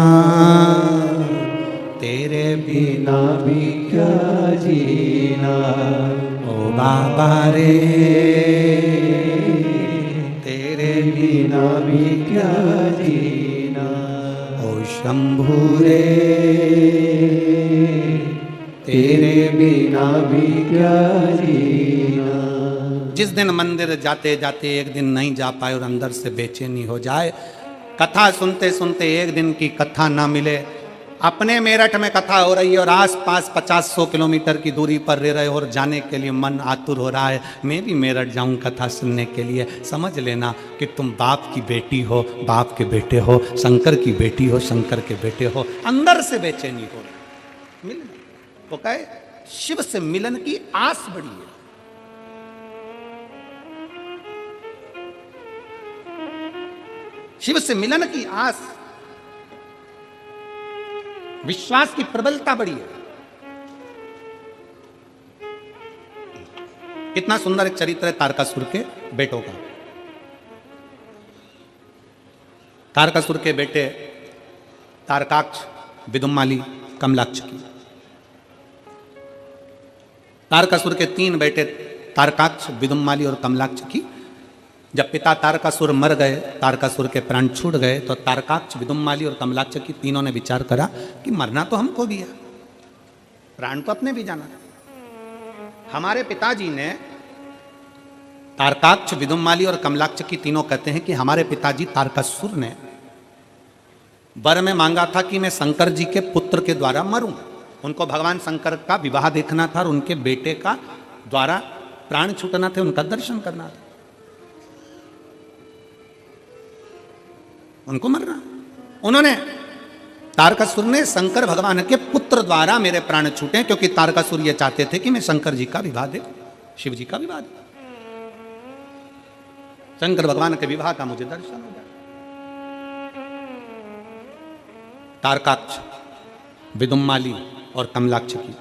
तेरे बिना भी क्या जीना, ओ बाबा रे, तेरे बिना भी क्या जीना, ओ शंभू रे, तेरे बिना भी क्या जीना। जिस दिन मंदिर जाते जाते एक दिन नहीं जा पाए और अंदर से बेचैनी हो जाए, कथा सुनते सुनते एक दिन की कथा ना मिले, अपने मेरठ में कथा हो रही है और आसपास 50-100 किलोमीटर की दूरी पर रह रहे हो और जाने के लिए मन आतुर हो रहा है, मैं भी मेरठ जाऊं कथा सुनने के लिए, समझ लेना कि तुम बाप की बेटी हो, बाप के बेटे हो, शंकर की बेटी हो, शंकर के बेटे हो, अंदर से बेचैनी हो रही। मिलना वो कहे शिव से मिलन की आस बड़ी है। शिव से मिलन की आस, विश्वास की प्रबलता बड़ी है। कितना सुंदर एक चरित्र है तारकासुर के बेटों का। तारकासुर के बेटे तारकाक्ष, विदुम्माली, कमलाक्ष की। तारकासुर के 3 बेटे तारकाक्ष, विदुम्माली और कमलाक्ष की। जब पिता तारकासुर मर गए, तारकासुर के प्राण छूट गए, तो तारकाक्ष, विदुम्माली और कमलाक्ष की तीनों ने विचार करा कि मरना तो हमको भी है, प्राण तो अपने भी जाना। हमारे पिताजी ने, तारकाक्ष, विदुम्माली और कमलाक्ष की तीनों कहते हैं कि हमारे पिताजी तारकासुर ने वर में मांगा था कि मैं शंकर जी के पुत्र के द्वारा मरूं। उनको भगवान शंकर का विवाह देखना था और उनके बेटे का द्वारा प्राण छूटना थे, उनका दर्शन करना था, उनको मरना। उन्होंने, तारकासुर ने शंकर भगवान के पुत्र द्वारा मेरे प्राण छूटे, क्योंकि तारकासुर ये चाहते थे कि मैं शंकर जी का विवाह देखूं, शिव जी का विवाह देखूं, शंकर भगवान के विवाह का मुझे दर्शन हो जाए। तारकाक्ष, विदुम्माली और कमलाक्ष की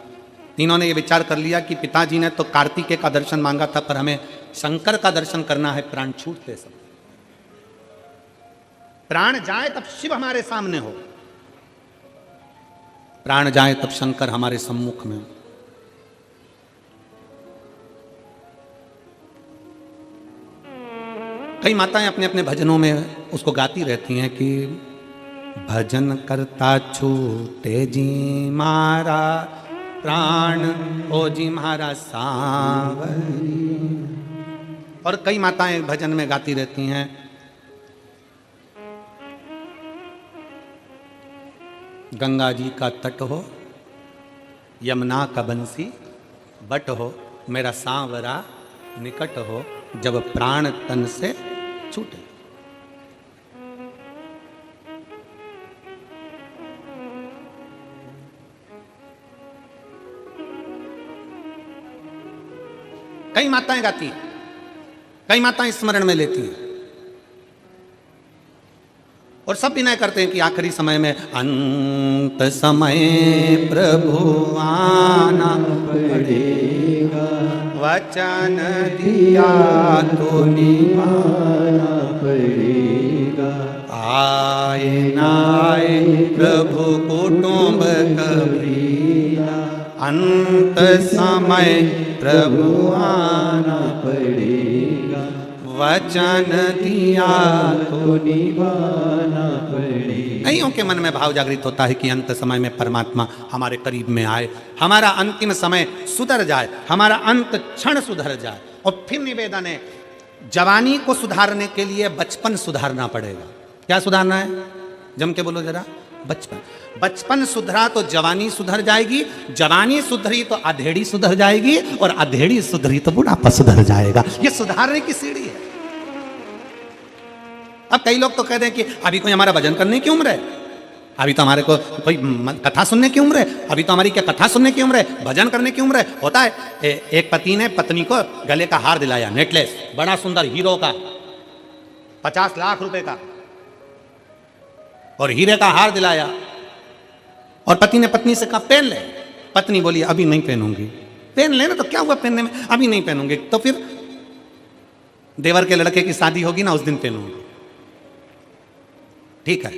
तीनों ने यह विचार कर लिया कि पिताजी ने तो कार्तिकेय का दर्शन मांगा था, पर हमें शंकर का दर्शन करना है, प्राण छूटते सब। प्राण जाए तब शिव हमारे सामने हो, प्राण जाए तब शंकर हमारे सम्मुख में हो। कई माताएं अपने अपने भजनों में उसको गाती रहती हैं कि भजन करता छूटे जी मारा प्राण, ओ जी मारा सांवरी। और कई माताएं भजन में गाती रहती हैं गंगा जी का तट हो, यमुना का बंसी बट हो, मेरा सांवरा निकट हो, जब प्राण तन से छूटे। कई माताएं गाती हैं, कई माताएं स्मरण में लेती हैं, और सब विनय करते हैं कि आखिरी समय में अंत समय प्रभु आना पड़ेगा, वचन दिया तो निभाना पड़ेगा, आए ना आए प्रभु कुटुंब कबीरा, अंत समय प्रभु आना पड़ेगा, वचन दिया तो निभाना पड़ेगा। कईयों के मन में भाव जागृत होता है कि अंत समय में परमात्मा हमारे करीब में आए, हमारा अंतिम समय सुधर जाए, हमारा अंत क्षण सुधर जाए। और फिर निवेदन है, जवानी को सुधारने के लिए बचपन सुधारना पड़ेगा। क्या सुधारना है? जम के बोलो जरा। बचपन। बचपन सुधरा तो जवानी सुधर जाएगी, जवानी सुधरी तो अधेड़ी सुधर जाएगी, और अधेड़ी सुधरी तो बुढ़ापा सुधर जाएगा। ये सुधारने की सीढ़ी है। अब कई लोग तो कहते हैं कि अभी कोई हमारा भजन करने की उम्र है, अभी तो हमारे को कोई कथा सुनने की उम्र है, अभी तो हमारी क्या कथा सुनने की उम्र है, भजन करने की उम्र है। होता है एक पति ने पत्नी को गले का हार दिलाया, नेकलेस, बड़ा सुंदर हीरो का, 50 लाख रुपए का, और हीरे का हार दिलाया, और पति ने पत्नी से कहा पहन ले। पत्नी बोली अभी नहीं पहनूंगी। पहन लेना तो क्या हुआ पहनने में, अभी नहीं पहनूंगी। तो फिर देवर के लड़के की शादी होगी ना, उस दिन पहनूंगी। ठीक है,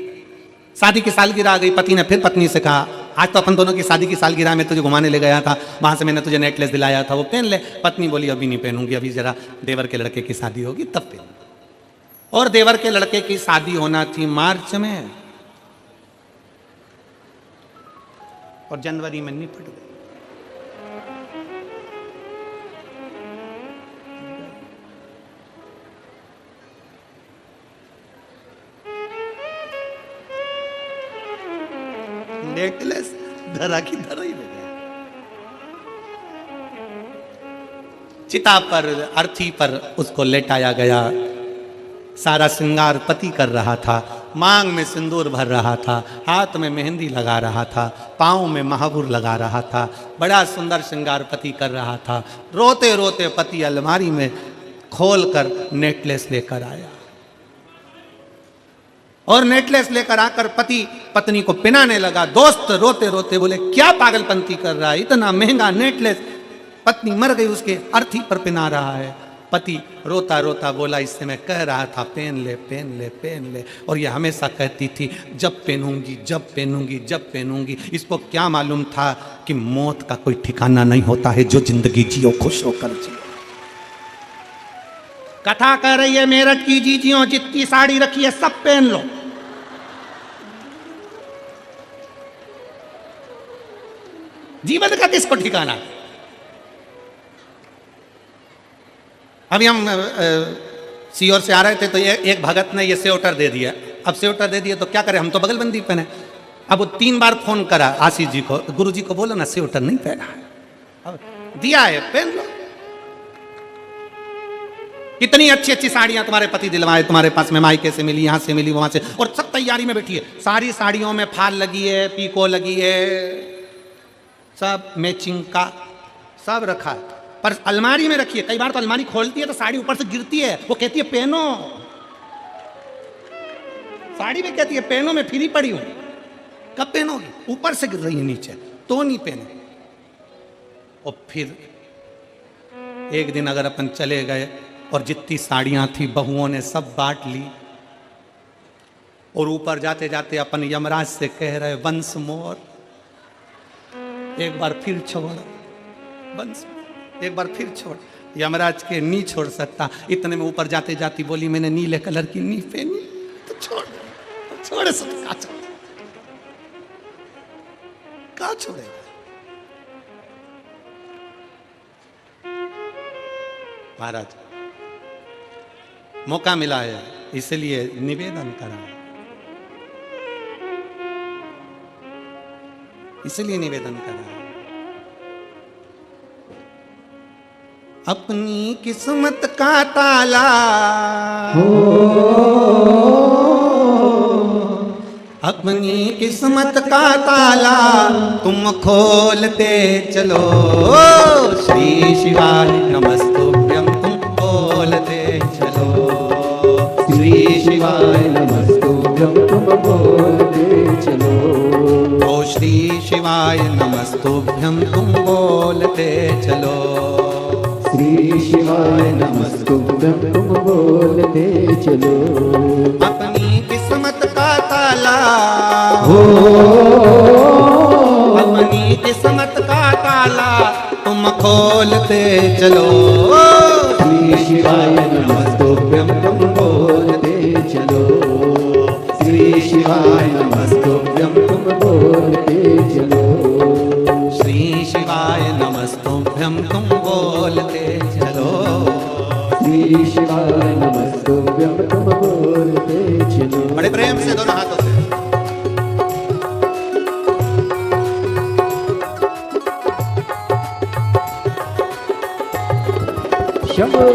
शादी की सालगिरह आ गई, पति ने फिर पत्नी से कहा आज तो अपन दोनों की शादी की सालगिरह में तुझे घुमाने ले गया था, वहां से मैंने तुझे नेकलेस दिलाया था, वो पहन ले। पत्नी बोली अभी नहीं पहनूंगी, अभी जरा देवर के लड़के की शादी होगी तब पहनूंगी। और देवर के लड़के की शादी होना थी मार्च में, और जनवरी में निपट गई। नेकलेस धरा की धरा ही ले गया। चिता पर, अर्थी पर उसको लेटाया गया। सारा श्रृंगार पति कर रहा था, मांग में सिंदूर भर रहा था, हाथ में मेहंदी लगा रहा था, पाँव में महावुर लगा रहा था, बड़ा सुंदर श्रृंगार पति कर रहा था। रोते रोते पति अलमारी में खोलकर नेकलेस लेकर आया, और नेकलेस लेकर आकर पति पत्नी को पहनाने लगा। दोस्त रोते रोते बोले क्या पागलपंती कर रहा है, इतना महंगा नेकलेस पत्नी मर गई, उसके अर्थी पर पिना रहा है। पति रोता रोता बोला, इससे मैं कह रहा था पहन ले पहन ले पहन ले, और ये हमेशा कहती थी जब पहनूंगी जब पहनूंगी जब पहनूंगी। इसको क्या मालूम था कि मौत का कोई ठिकाना नहीं होता है, जो जिंदगी जियो खुश होकर जियो। कथा कह रही है मेरठ की जीजियों, जितनी साड़ी रखी है सब पहन लो। जीवन का किसको ठिकाना। अभी हम सीओर से आ रहे थे तो एक भगत ने ये स्वेटर दे दिया। अब स्वेटर दे दिया तो क्या करें, हम तो बगलबंदी पहने। अब वो 3 बार फोन करा आशीष जी को, गुरु जी को बोला ना स्वेटर नहीं पहना है, अब दिया है पहन लो। कितनी अच्छी अच्छी साड़ियां तुम्हारे पति दिलवाए तुम्हारे पास में, मायके से मिली, यहां से मिली, वहां से, और सब तैयारी में बैठी है। सारी साड़ियों में फाल लगी है, पीको लगी है, सब मैचिंग का सब रखा है, पर अलमारी में रखी है। कई बार तो अलमारी खोलती है तो साड़ी ऊपर से गिरती है, वो कहती है पहनो। साड़ी में कहती है पहनो, मैं फ्री पड़ी हूं, कब पहनोगी, ऊपर से गिर रही है नीचे, तो नहीं पहने। और फिर एक दिन अगर अपन चले गए और जितनी साड़ियां थी बहुओं ने सब बांट ली, और ऊपर जाते जाते अपन यमराज से कह रहे वंस मोर, एक बार फिर छोड़, वंस एक बार फिर छोड़। यमराज के नहीं छोड़ सकता। इतने में ऊपर जाते जाती बोली मैंने नीले कलर की नी पहनी, तो छोड़ छोड़ सकता, कहा छोड़ेगा। महाराज मौका मिला है इसलिए निवेदन करा, इसलिए निवेदन करा। अपनी किस्मत का ताला अपनी किस्मत का ताला तुम खोलते चलो। श्री शिवाय नमस्तुभ्यं तुम बोलते चलो। श्री शिवाय नमस्तुभ्यं तुम बोलते चलो। ओ श्री शिवाय नमस्तुभ्यं तुम बोलते चलो। श्री शिवाय नमस्तुभ्यं तुम बोलते चलो। अपनी किस्मत का ताला हो, अपनी किस्मत का ताला तुम खोलते चलो। श्री शिवाय नमस्तुभ्यं तुम बोलते चलो। श्री शिवाय नमस्तुभ्यं तुम बोलते चलो। श्री शिवाय नमस्तुभ्यं तुम बोलते चलो। श्री शिवाय नमस्तुभ्यं तुम बोलते चलो। बड़े प्रेम से दोनों हाथों से शंभो।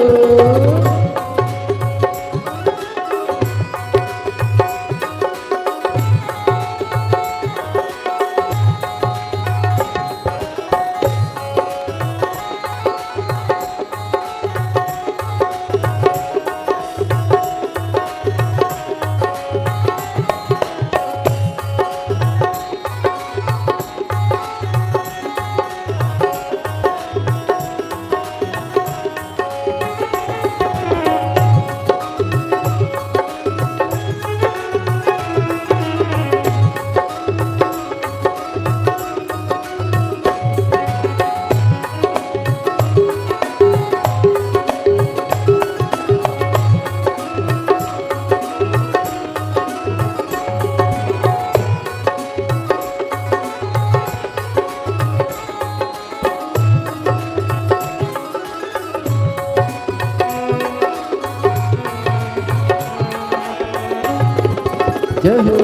जय हो।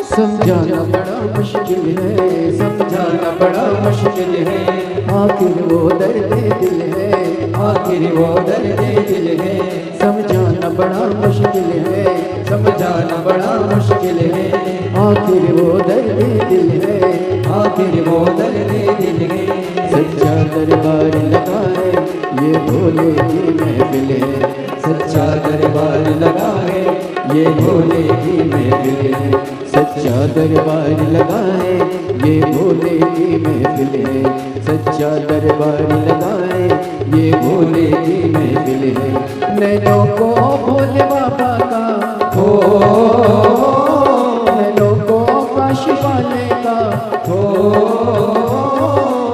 समझाना बड़ा मुश्किल है, समझाना बड़ा मुश्किल है, आखिर वो दर्द दिल है, दर्द दिल है, आखिर वो दर्द दिल है। सच्चा दरबार लगा है, ये भोले की महफिल है। सच्चा दरबार लगा है, ये भोले की महफिल है। सच्चा दरबार लगा है, ये भोले की महफिल है। सच्चा दरबार लगा है, ये भोले की महफिल है। नैनों को भोले बाबा का हो नैनों को काशी वाले का हो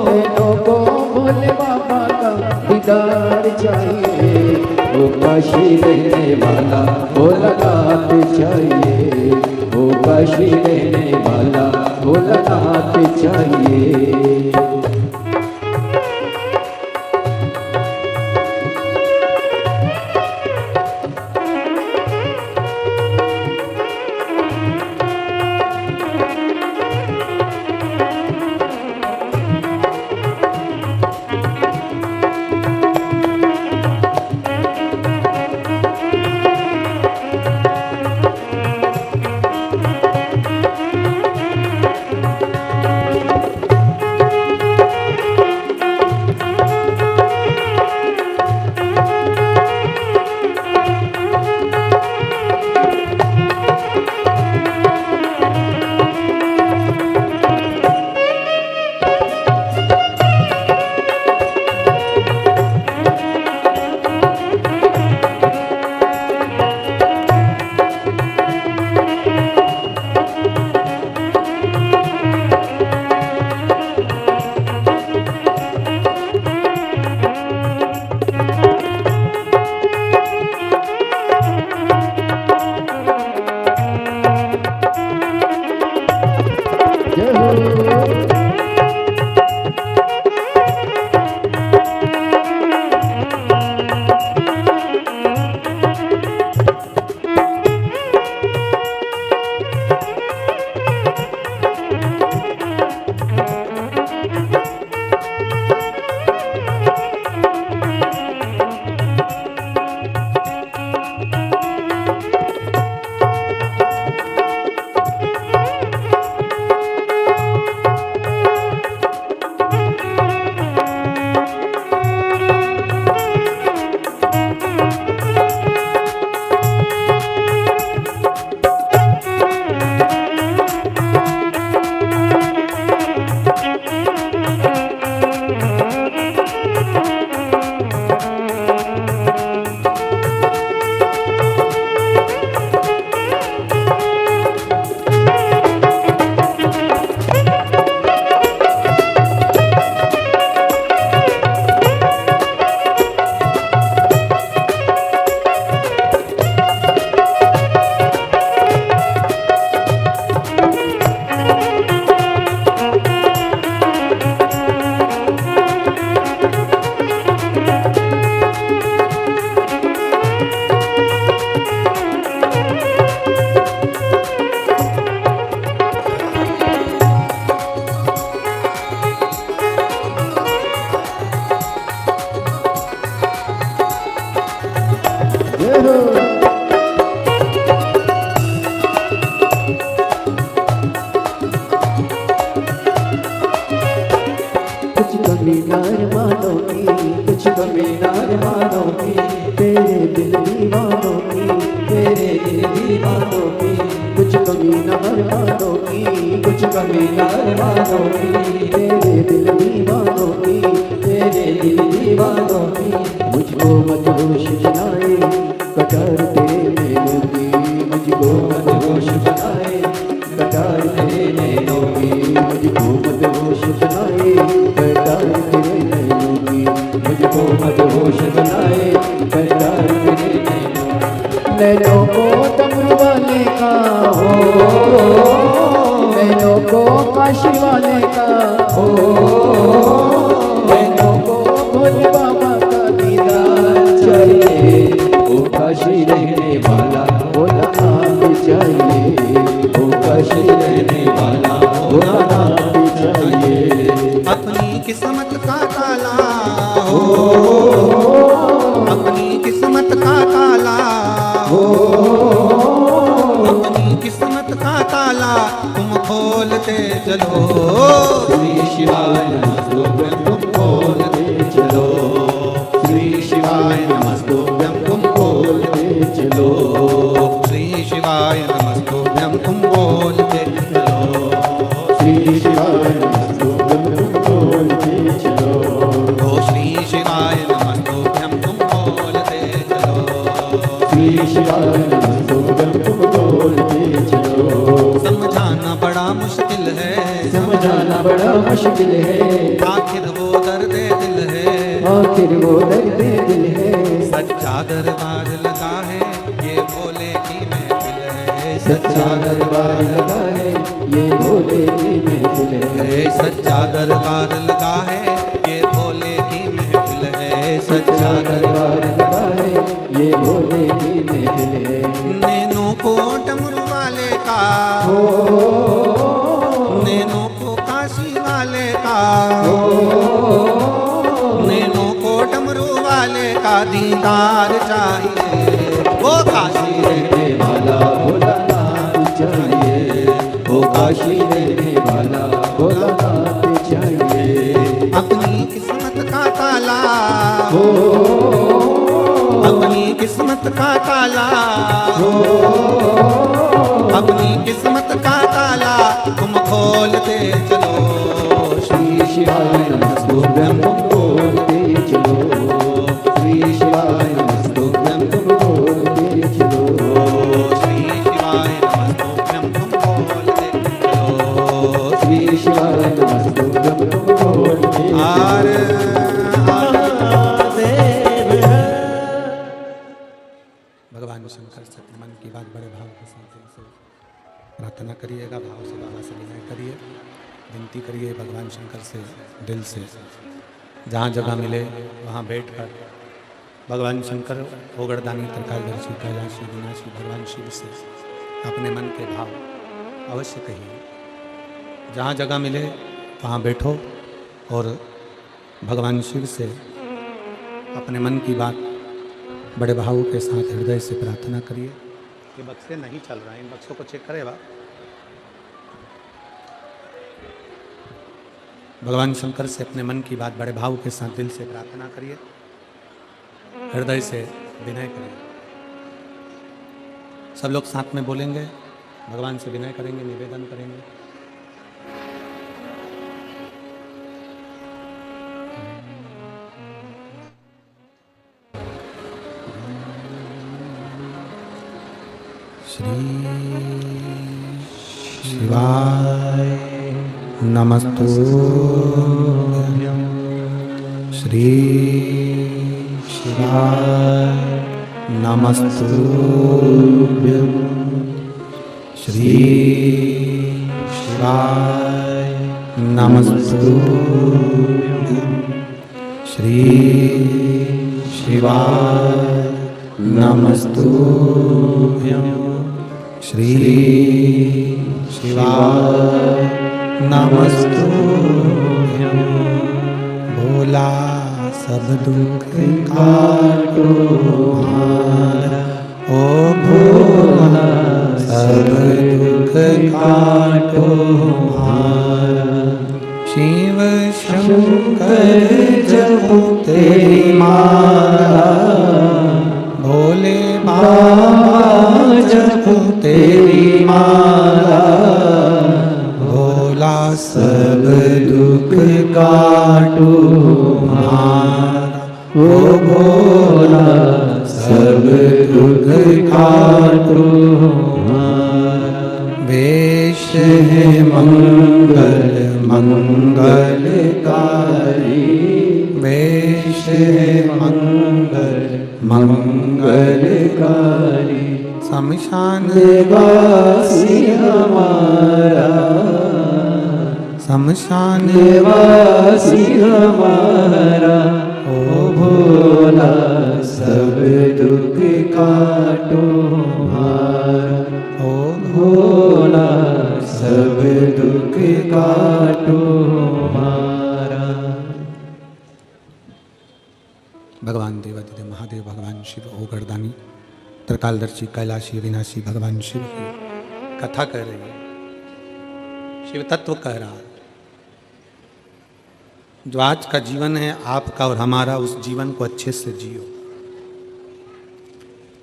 नैनों को भोले बाबा का दीदार चाहिए। वो काशी रहने वाला वो लगाते चाहिए। वो काशी रहने वाला वो लगाते चाहिए। कुछ कमी नारमानों की, कुछ कमी नारमानों की, तेरे दिल दीवानों की, तेरे दिल दीवानों की, कुछ कमी नारमानों की, कुछ कमी नारमानों की, तेरे दिल दीवानों की, तेरे दिल दीवानों की। मुझको मदहोश बनाए कटार तेरे नैनों की, मुझको मदहोश बनाए कटार तेरे नैनों की, मुझको मदहोश बनाए कटार तेरे नैनों की, मुझको मदहोश बनाए कटार तेरे नैनों की। नैनों को डमरू वाले का हो, नैनों को काशी वाले का हो, नैनों को भोले बाबा का दीदार चाहिए। वो काशी रहने वाला वो लगाते चाहिए, वो काशी रहने वाला वो लगाते चाहिए। अपनी किस्मत का ताला हो, अपनी किस्मत का ताला हो, अपनी किस्मत का ताला तुम खोल खोलते चलो। श्री शिवाय नमस्तुभ्यं तुम खोलते चलो। श्री शिवाय नमस्तुभ्यं तुम खोलते चलो। श्री शिवाय नमस्तुभ्यं तुम बोलते चलो। श्री शिवाय नमस्तुभ्यं तुम खोलते चलो। ओ श्री शिवाय नमस्तुभ्यं तुम बोलते चलो। श्री शिवाय नमस्तुभ्यं तुम खोलते चलो। समझाना बड़ा मुश्किल है, समझाना बड़ा मुश्किल है, आखिर वो दर्द दिल है, आखिर वो दर्द दिल है। सच्चा दरबार लगा है ये भोले की महफिल है। सच्चा दरबार लगा है ये भोले की महफिल है। सच्चा दरबार लगा है ये भोले की महफिल है। सच्चा दरबार लगा है ये भोले की महफिल है। नैनो को डमरू वाले का, नैनो को काशी वाले का, नैनो को डमरू वाले का दीदार चाहिए। वो काशी रहने वाला भोलानाथ चाहिए। वो काशी रहने वाला भोलानाथ चाहिए। अपनी किस्मत का ताला, अपनी किस्मत का ताला, अपनी किस्मत का ताला तुम खोलते चलो। श्री शिवाय नमस्तुभ्यं तुम खोलते चलो। श्री शिवाय नमस्तुभ्यं तुम खोलते चलो। श्री शिवाय नमस्तुभ्यं तुम बोलते चलो। श्री शिवाय नमस्तुभ्यं तुम खोलते आर भगवान शंकर से मन की बात बड़े भाव के साथ दिल से प्रार्थना करिएगा, भाव से बाबा से विनय करिए, विनती करिए भगवान शंकर से दिल से। जहाँ जगह मिले वहाँ बैठकर भगवान शंकर ओगड़दानी त्रिकालदर्शी कैलाशी विनाशी भगवान शिव से अपने मन के भाव अवश्य कहिए। जहाँ जगह मिले वहाँ बैठो और भगवान शिव से अपने मन की बात बड़े भाव के साथ हृदय से प्रार्थना करिए। ये बक्से नहीं चल रहा है, इन बक्सों को चेक करेगा। भगवान शंकर से अपने मन की बात बड़े भाव के साथ दिल से प्रार्थना करिए, हृदय से विनय करिए। सब लोग साथ में बोलेंगे, भगवान से विनय करेंगे, निवेदन करेंगे। श्री शिवाय नमस्तुभ्यं। श्री शिवाय नमस्तुभ्यं। श्री शिवाय नमस्तुभ्यं। श्री शिवाय नमस्तुभ्यं। श्री शिवाय नमस्तुभ्यं। भोला सब दुख काटो हमारा, ओ भोला सब दुख काटो हमारा। शिव शंकर जपो तेरी माला, भोले बाबा जपो तेरी माला। भोला सब दुख काटो हमारा, ओ भोला सब दुख काटो हमारा। वेश है मंगल मंगलकारी, वेश है मंगल मंगलकारी। शमशान वासी हमारा, शमशान वासी हमारा। ओ भोला सब दुख काटो हमारा, ओ भोला सब दुख काटो हमारा। भगवान देवादिदेव महादेव भगवान शिव ओगड़दानी त्रिकालदर्शी कैलाशी विनाशी भगवान शिव की कथा कर रही है। शिव तत्व कह रहा है, जो आज का जीवन है आपका और हमारा, उस जीवन को अच्छे से जियो।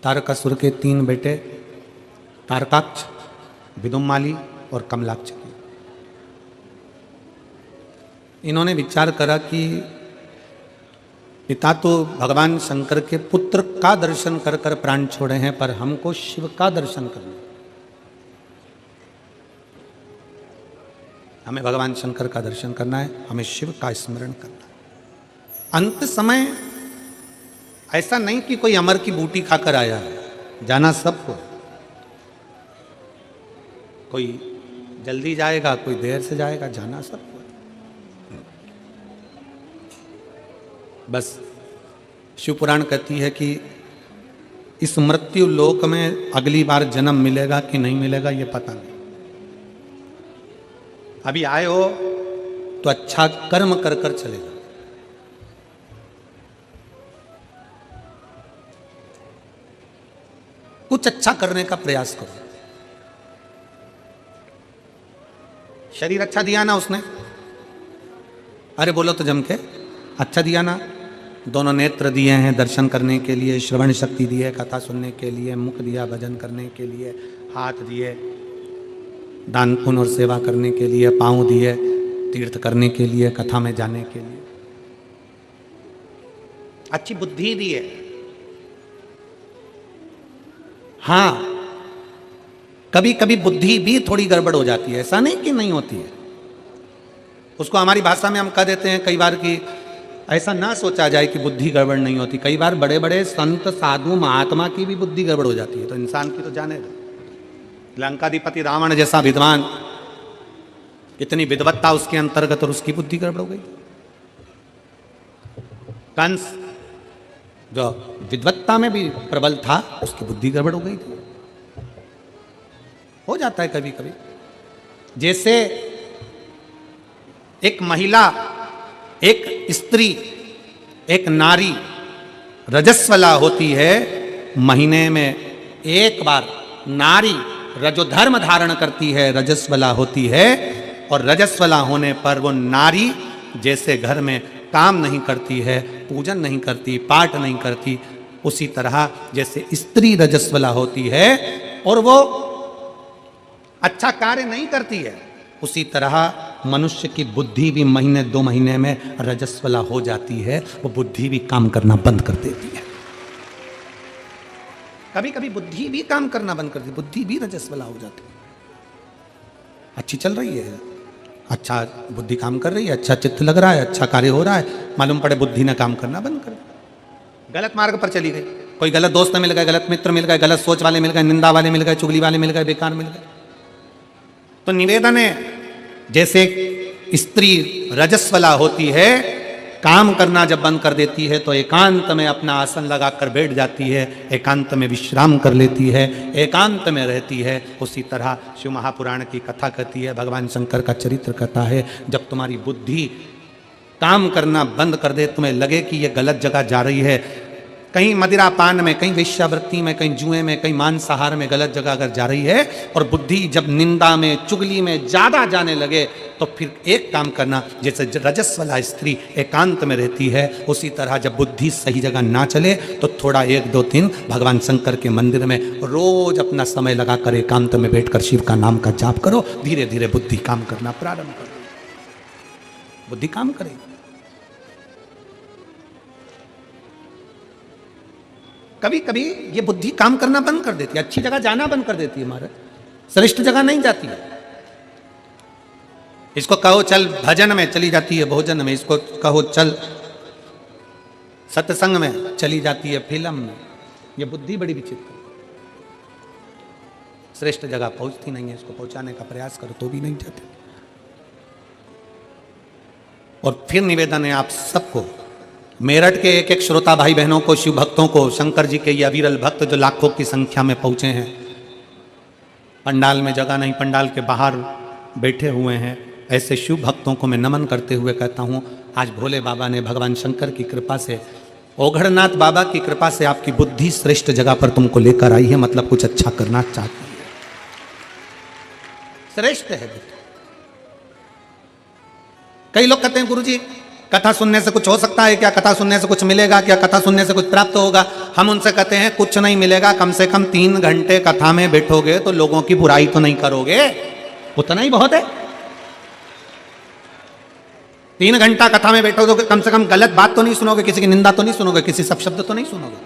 तारकासुर के 3 बेटे तारकाक्ष, विदुमाली और कमलाक्ष की, इन्होंने विचार करा कि पिता तो भगवान शंकर के पुत्र का दर्शन कर कर प्राण छोड़े हैं, पर हमको शिव का दर्शन करना, हमें भगवान शंकर का दर्शन करना है, हमें शिव का स्मरण करना है। अंत समय ऐसा नहीं कि कोई अमर की बूटी खाकर आया है, जाना सबको, कोई जल्दी जाएगा, कोई देर से जाएगा, जाना सबको। बस शिव पुराण कहती है कि इस मृत्यु लोक में अगली बार जन्म मिलेगा कि नहीं मिलेगा ये पता नहीं। अभी आए हो तो अच्छा कर्म कर कर चलेगा। कुछ अच्छा करने का प्रयास करो। शरीर अच्छा दिया ना उसने, अरे बोलो तो जम के, अच्छा दिया ना। दोनों नेत्र दिए हैं दर्शन करने के लिए, श्रवण शक्ति दी है कथा सुनने के लिए, मुख दिया भजन करने के लिए, हाथ दिए दान पुण्य और सेवा करने के लिए, पांव दिए तीर्थ करने के लिए, कथा में जाने के लिए, अच्छी बुद्धि दी है। हाँ, कभी कभी बुद्धि भी थोड़ी गड़बड़ हो जाती है, ऐसा नहीं कि नहीं होती है। उसको हमारी भाषा में हम कह देते हैं कई बार कि ऐसा ना सोचा जाए कि बुद्धि गड़बड़ नहीं होती। कई बार बड़े बड़े संत साधु महात्मा की भी बुद्धि गड़बड़ हो जाती है, तो इंसान की तो जाने दो। लंकाधिपति रावण जैसा विद्वान, इतनी विद्वत्ता उसके अंतर्गत, और उसकी बुद्धि गड़बड़ हो गई। कंस जो विद्वत्ता में भी प्रबल था, उसकी बुद्धि गड़बड़ हो गई थी। हो जाता है कभी कभी। जैसे एक महिला, एक स्त्री, एक नारी रजस्वला होती है, महीने में एक बार नारी रजोधर्म धारण करती है, रजस्वला होती है, और रजस्वला होने पर वो नारी जैसे घर में काम नहीं करती है, पूजन नहीं करती, पाठ नहीं करती, उसी तरह जैसे स्त्री रजस्वला होती है और वो अच्छा कार्य नहीं करती है, उसी तरह मनुष्य की बुद्धि भी महीने 2 महीने में रजस्वला हो जाती है। वो बुद्धि भी काम करना बंद कर देती है। कभी कभी बुद्धि भी काम करना बंद कर देती, बुद्धि भी रजस्वला हो जाती है। अच्छी चल रही है, अच्छा बुद्धि काम कर रही है, अच्छा चित्त लग रहा है, अच्छा कार्य हो रहा है, मालूम पड़े बुद्धि ने काम करना बंद कर दिया, गलत मार्ग पर चली गई। कोई गलत दोस्त मिल गए, गलत मित्र मिल गए, गलत सोच वाले मिल गए, निंदा वाले मिल गए, चुगली वाले मिल गए, बेकार मिल गए। तो निवेदन है, जैसे स्त्री रजस्वला होती है, काम करना जब बंद कर देती है तो एकांत में अपना आसन लगाकर बैठ जाती है, एकांत में विश्राम कर लेती है, एकांत में रहती है। उसी तरह शिव महापुराण की कथा कहती है, भगवान शंकर का चरित्र कहता है, जब तुम्हारी बुद्धि काम करना बंद कर दे, तुम्हें लगे कि ये गलत जगह जा रही है, कहीं मदिरा पान में, कहीं वेश्यावृत्ति में, कहीं जुए में, कहीं मांसाहार में गलत जगह अगर जा रही है, और बुद्धि जब निंदा में, चुगली में ज्यादा जाने लगे, तो फिर एक काम करना, जैसे रजस्वला स्त्री एकांत में रहती है, उसी तरह जब बुद्धि सही जगह ना चले तो थोड़ा 1-2 दिन भगवान शंकर के मंदिर में रोज अपना समय लगाकर एकांत में बैठकर शिव का नाम का जाप करो। धीरे धीरे बुद्धि काम करना प्रारंभ करो, बुद्धि काम करेगी। कभी कभी ये बुद्धि काम करना बंद कर देती है, अच्छी जगह जाना बंद कर देती है, हमारे श्रेष्ठ जगह नहीं जाती है। इसको कहो चल भजन में, चली जाती है भोजन में, इसको कहो चल सत्संग में, चली जाती है फिल्म में। ये बुद्धि बड़ी विचित्र, श्रेष्ठ जगह पहुंचती नहीं है, इसको पहुंचाने का प्रयास करो तो भी नहीं जाते। और फिर निवेदन है आप सबको, मेरठ के एक एक श्रोता भाई बहनों को, शिव भक्तों को, शंकर जी के ये अविरल भक्त जो लाखों की संख्या में पहुंचे हैं, पंडाल में जगह नहीं, पंडाल के बाहर बैठे हुए हैं, ऐसे शिव भक्तों को मैं नमन करते हुए कहता हूं, आज भोले बाबा ने, भगवान शंकर की कृपा से, ओघड़नाथ बाबा की कृपा से आपकी बुद्धि श्रेष्ठ जगह पर तुमको लेकर आई है, मतलब कुछ अच्छा करना चाहती है, श्रेष्ठ है बुद्धि। कई लोग कहते हैं गुरुजी कथा सुनने से कुछ हो सकता है क्या, कथा सुनने से कुछ मिलेगा क्या, कथा सुनने से कुछ प्राप्त होगा। हम उनसे कहते हैं कुछ नहीं मिलेगा, कम से कम 3 घंटे कथा में बैठोगे तो लोगों की बुराई तो नहीं करोगे, उतना ही बहुत है। 3 घंटा कथा में बैठोगे तो कम से कम गलत बात तो नहीं सुनोगे, किसी की निंदा तो नहीं सुनोगे, किसी सब शब्द तो नहीं सुनोगे।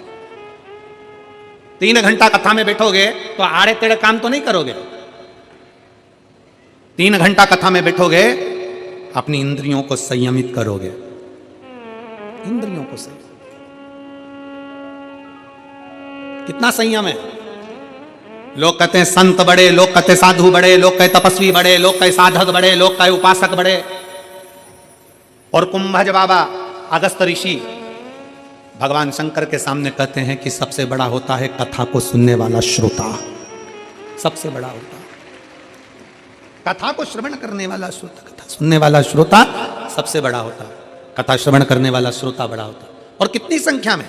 3 घंटा कथा में बैठोगे तो आड़े टेढ़े काम तो नहीं करोगे। 3 घंटा कथा में बैठोगे अपनी इंद्रियों को संयमित करोगे, इंद्रियों को संयम। कितना संयम है। लोग कहते हैं संत बड़े, लोग कहते साधु बड़े, लोग कहते तपस्वी बड़े, लोग कहते साधक बड़े, लोग कहते उपासक बड़े। और कुंभज बाबा अगस्त ऋषि भगवान शंकर के सामने कहते हैं कि सबसे बड़ा होता है कथा को सुनने वाला श्रोता, सबसे बड़ा होता है कथा को श्रवण करने वाला श्रोता, कथा सुनने वाला श्रोता सबसे बड़ा होता है, कथा श्रवण करने वाला श्रोता बड़ा होता है। और कितनी संख्या में,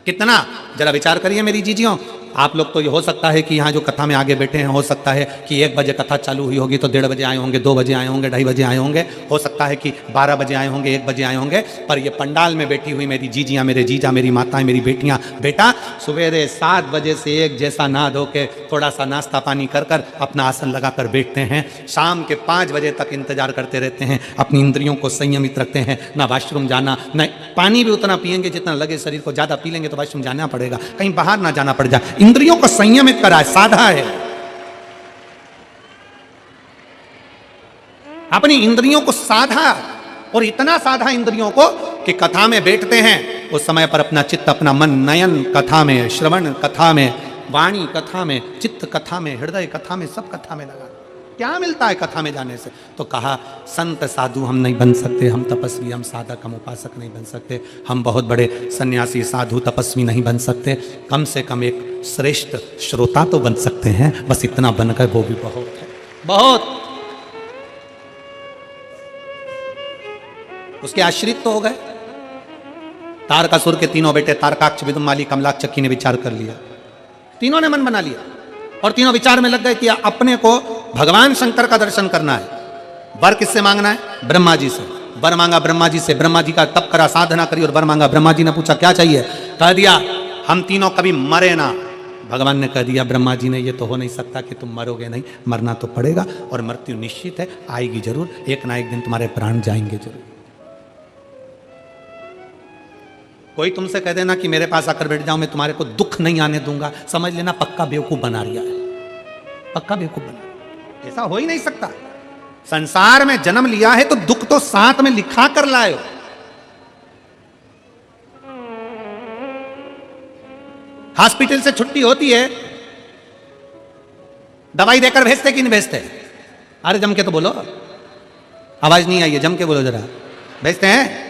कितना, जरा विचार करिए मेरी जीजियों। आप लोग तो ये हो सकता है कि यहाँ जो कथा में आगे बैठे हैं, हो सकता है कि 1 बजे कथा चालू हुई होगी तो 1:30 बजे आए होंगे, 2 बजे आए होंगे, 2:30 बजे आए होंगे, हो सकता है कि 12 बजे आए होंगे, 1 बजे आए होंगे। पर ये पंडाल में बैठी हुई मेरी जीजियाँ, मेरे जीजा, मेरी माताएं, मेरी बेटियाँ, बेटा सवेरे 7 बजे से एक जैसा नहा धो के थोड़ा सा नाश्ता पानी कर कर अपना आसन लगा कर बैठते हैं, शाम के 5 बजे तक इंतजार करते रहते हैं, अपनी इंद्रियों को संयमित रखते हैं। ना वॉशरूम जाना, न पानी भी उतना पिएंगे जितना लगे शरीर को, ज़्यादा पी लेंगे तो वॉशरूम जाना पड़ेगा, कहीं बाहर ना जाना पड़ जाए। इंद्रियों को संयमित करा है, साधा है। अपनी इंद्रियों को साधा, और इतना साधा इंद्रियों को कि कथा में बैठते हैं उस समय पर अपना चित्त, अपना मन नयन कथा में, श्रवण कथा में, वाणी कथा में, चित्त कथा में, हृदय कथा में, सब कथा में लगा। क्या मिलता है कथा में जाने से? तो कहा संत साधु हम नहीं बन सकते, हम तपस्वी, हम साधक, हम उपासक नहीं बन सकते, हम बहुत बड़े सन्यासी साधु तपस्वी नहीं बन सकते, कम से कम एक श्रेष्ठ श्रोता तो बन सकते हैं, बस इतना बनकर वो भी बहुत है, बहुत। उसके आश्रित तो हो गए। तारकासुर के 3 बेटे तारकाक्ष, विदुमाली, कमलाक्ष, चक्की ने विचार कर लिया, तीनों ने मन बना लिया और तीनों विचार में लग गए कि अपने को भगवान शंकर का दर्शन करना है। वर किससे मांगना है? ब्रह्मा जी से। वर मांगा ब्रह्मा जी से, ब्रह्मा जी का तप करा, साधना करी और वर मांगा। ब्रह्मा जी ने पूछा क्या चाहिए? कह दिया हम तीनों कभी मरे ना। भगवान ने कह दिया ब्रह्मा जी ने, ये तो हो नहीं सकता कि तुम मरोगे नहीं, मरना तो पड़ेगा और मृत्यु निश्चित है, आएगी जरूर, एक ना एक दिन तुम्हारे प्राण जाएंगे जरूर। कोई तुमसे कह देना कि मेरे पास आकर बैठ जाओ, मैं तुम्हारे को दुख नहीं आने दूंगा, समझ लेना पक्का बेवकूफ बना रहा है, पक्का बेवकूफ बना। ऐसा हो ही नहीं सकता। संसार में जन्म लिया है तो दुख तो साथ में लिखा कर लाए। हॉस्पिटल से छुट्टी होती है, दवाई देकर भेजते कि नहीं भेजते? अरे जम के तो बोलो, आवाज नहीं आई है, जम के बोलो जरा। भेजते हैं?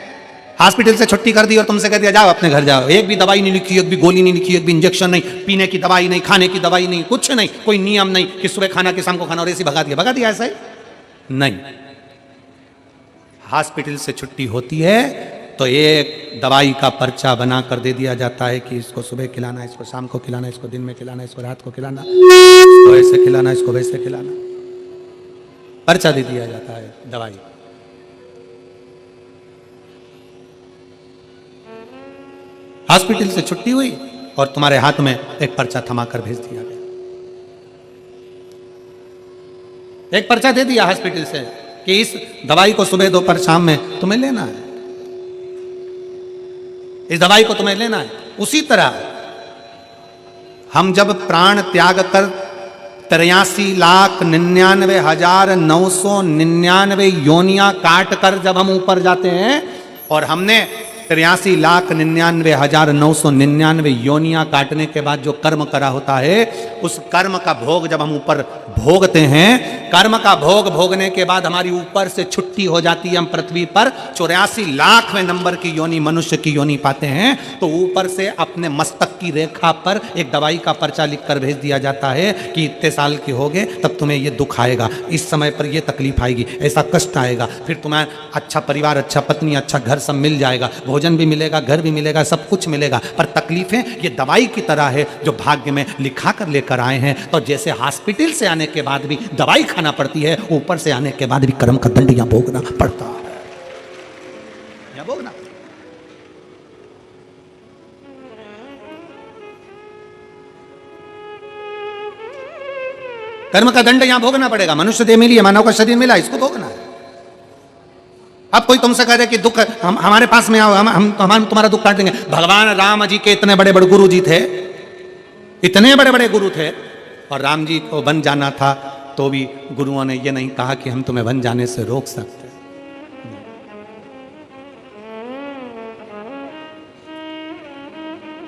हॉस्पिटल से छुट्टी कर दी और तुमसे कह दिया जाओ अपने घर जाओ, एक भी दवाई नहीं लिखी, एक भी गोली नहीं लिखी, एक भी इंजेक्शन नहीं, पीने की दवाई नहीं, खाने की दवाई नहीं, कुछ नहीं, कोई नियम नहीं कि सुबह खाना कि शाम को खाना, और ऐसे भगा दिया ऐसा ही नहीं। हॉस्पिटल से छुट्टी होती है तो एक दवाई का पर्चा बना कर दे दिया जाता है कि इसको सुबह खिलाना, इसको शाम को खिलाना, इसको दिन में खिलाना, इसको रात को खिलाना, इसको ऐसे खिलाना, इसको वैसे खिलाना, पर्चा दे दिया जाता है दवाई। हॉस्पिटल से छुट्टी हुई और तुम्हारे हाथ में एक पर्चा थमा कर भेज दिया गया। एक पर्चा दे दिया हॉस्पिटल से कि इस दवाई को सुबह दोपहर शाम में तुम्हें लेना है, इस दवाई को तुम्हें लेना है। उसी तरह हम जब प्राण त्याग कर 83,99,999 योनियां काट कर जब हम ऊपर जाते हैं, और हमने 83,99,999 योनियां काटने के बाद जो कर्म करा होता है, उस कर्म का भोग जब हम ऊपर भोगते हैं, कर्म का भोग भोगने के बाद हमारी ऊपर से छुट्टी हो जाती है, हम पृथ्वी पर 84,00,000वें नंबर की योनि, मनुष्य की योनि पाते हैं। तो ऊपर से अपने मस्तक की रेखा पर एक दवाई का पर्चा लिखकर भेज दिया जाता है कि इतने साल के होगे तब तुम्हें ये दुख आएगा, इस समय पर ये तकलीफ आएगी, ऐसा कष्ट आएगा, फिर तुम्हें अच्छा परिवार, अच्छा पत्नी, अच्छा घर सब मिल जाएगा, भोजन भी मिलेगा, घर भी मिलेगा, सब कुछ मिलेगा। पर तकलीफें ये दवाई की तरह है जो भाग्य में लिखा कर लेकर आए हैं। तो जैसे हॉस्पिटल से आने के बाद भी दवाई खाना पड़ती है, ऊपर से आने के बाद भी कर्म का दंड यहाँ भोगना पड़ता है। कर्म का दंड यहां भोगना पड़ेगा। मनुष्य देह मिली है, मानव का शरीर मिला, इसको भोगना है। अब कोई तुमसे कह दे कि दुख हमारे पास में आओ, हम तुम्हारा दुख काट देंगे। भगवान राम जी के इतने बड़े बड़े गुरु जी थे, इतने बड़े बड़े गुरु थे, और राम जी को बन जाना था तो भी गुरुओं ने ये नहीं कहा कि हम तुम्हें बन जाने से रोक सकते।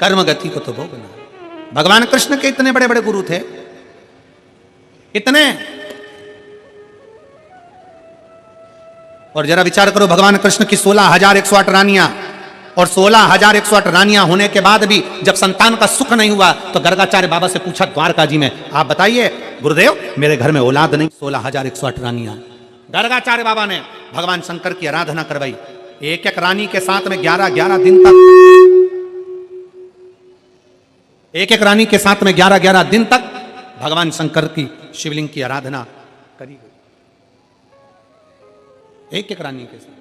कर्म गति को तो भोगना है। भगवान कृष्ण के इतने बड़े बड़े गुरु थे, इतने, और जरा विचार करो, भगवान कृष्ण की 16,108 रानियां, और 16,108 रानियां होने के बाद भी जब संतान का सुख नहीं हुआ तो गर्गाचार्य बाबा से पूछा द्वारका जी में, आप बताइए गुरुदेव, मेरे घर में औलाद नहीं, 16,108 रानियां। गर्गाचार्य बाबा ने भगवान शंकर की आराधना करवाई। एक एक रानी के साथ में 11-11 दिन तक, एक एक रानी के साथ में 11-11 दिन तक भगवान शंकर की शिवलिंग की आराधना करी गई। एक एक रानी के साथ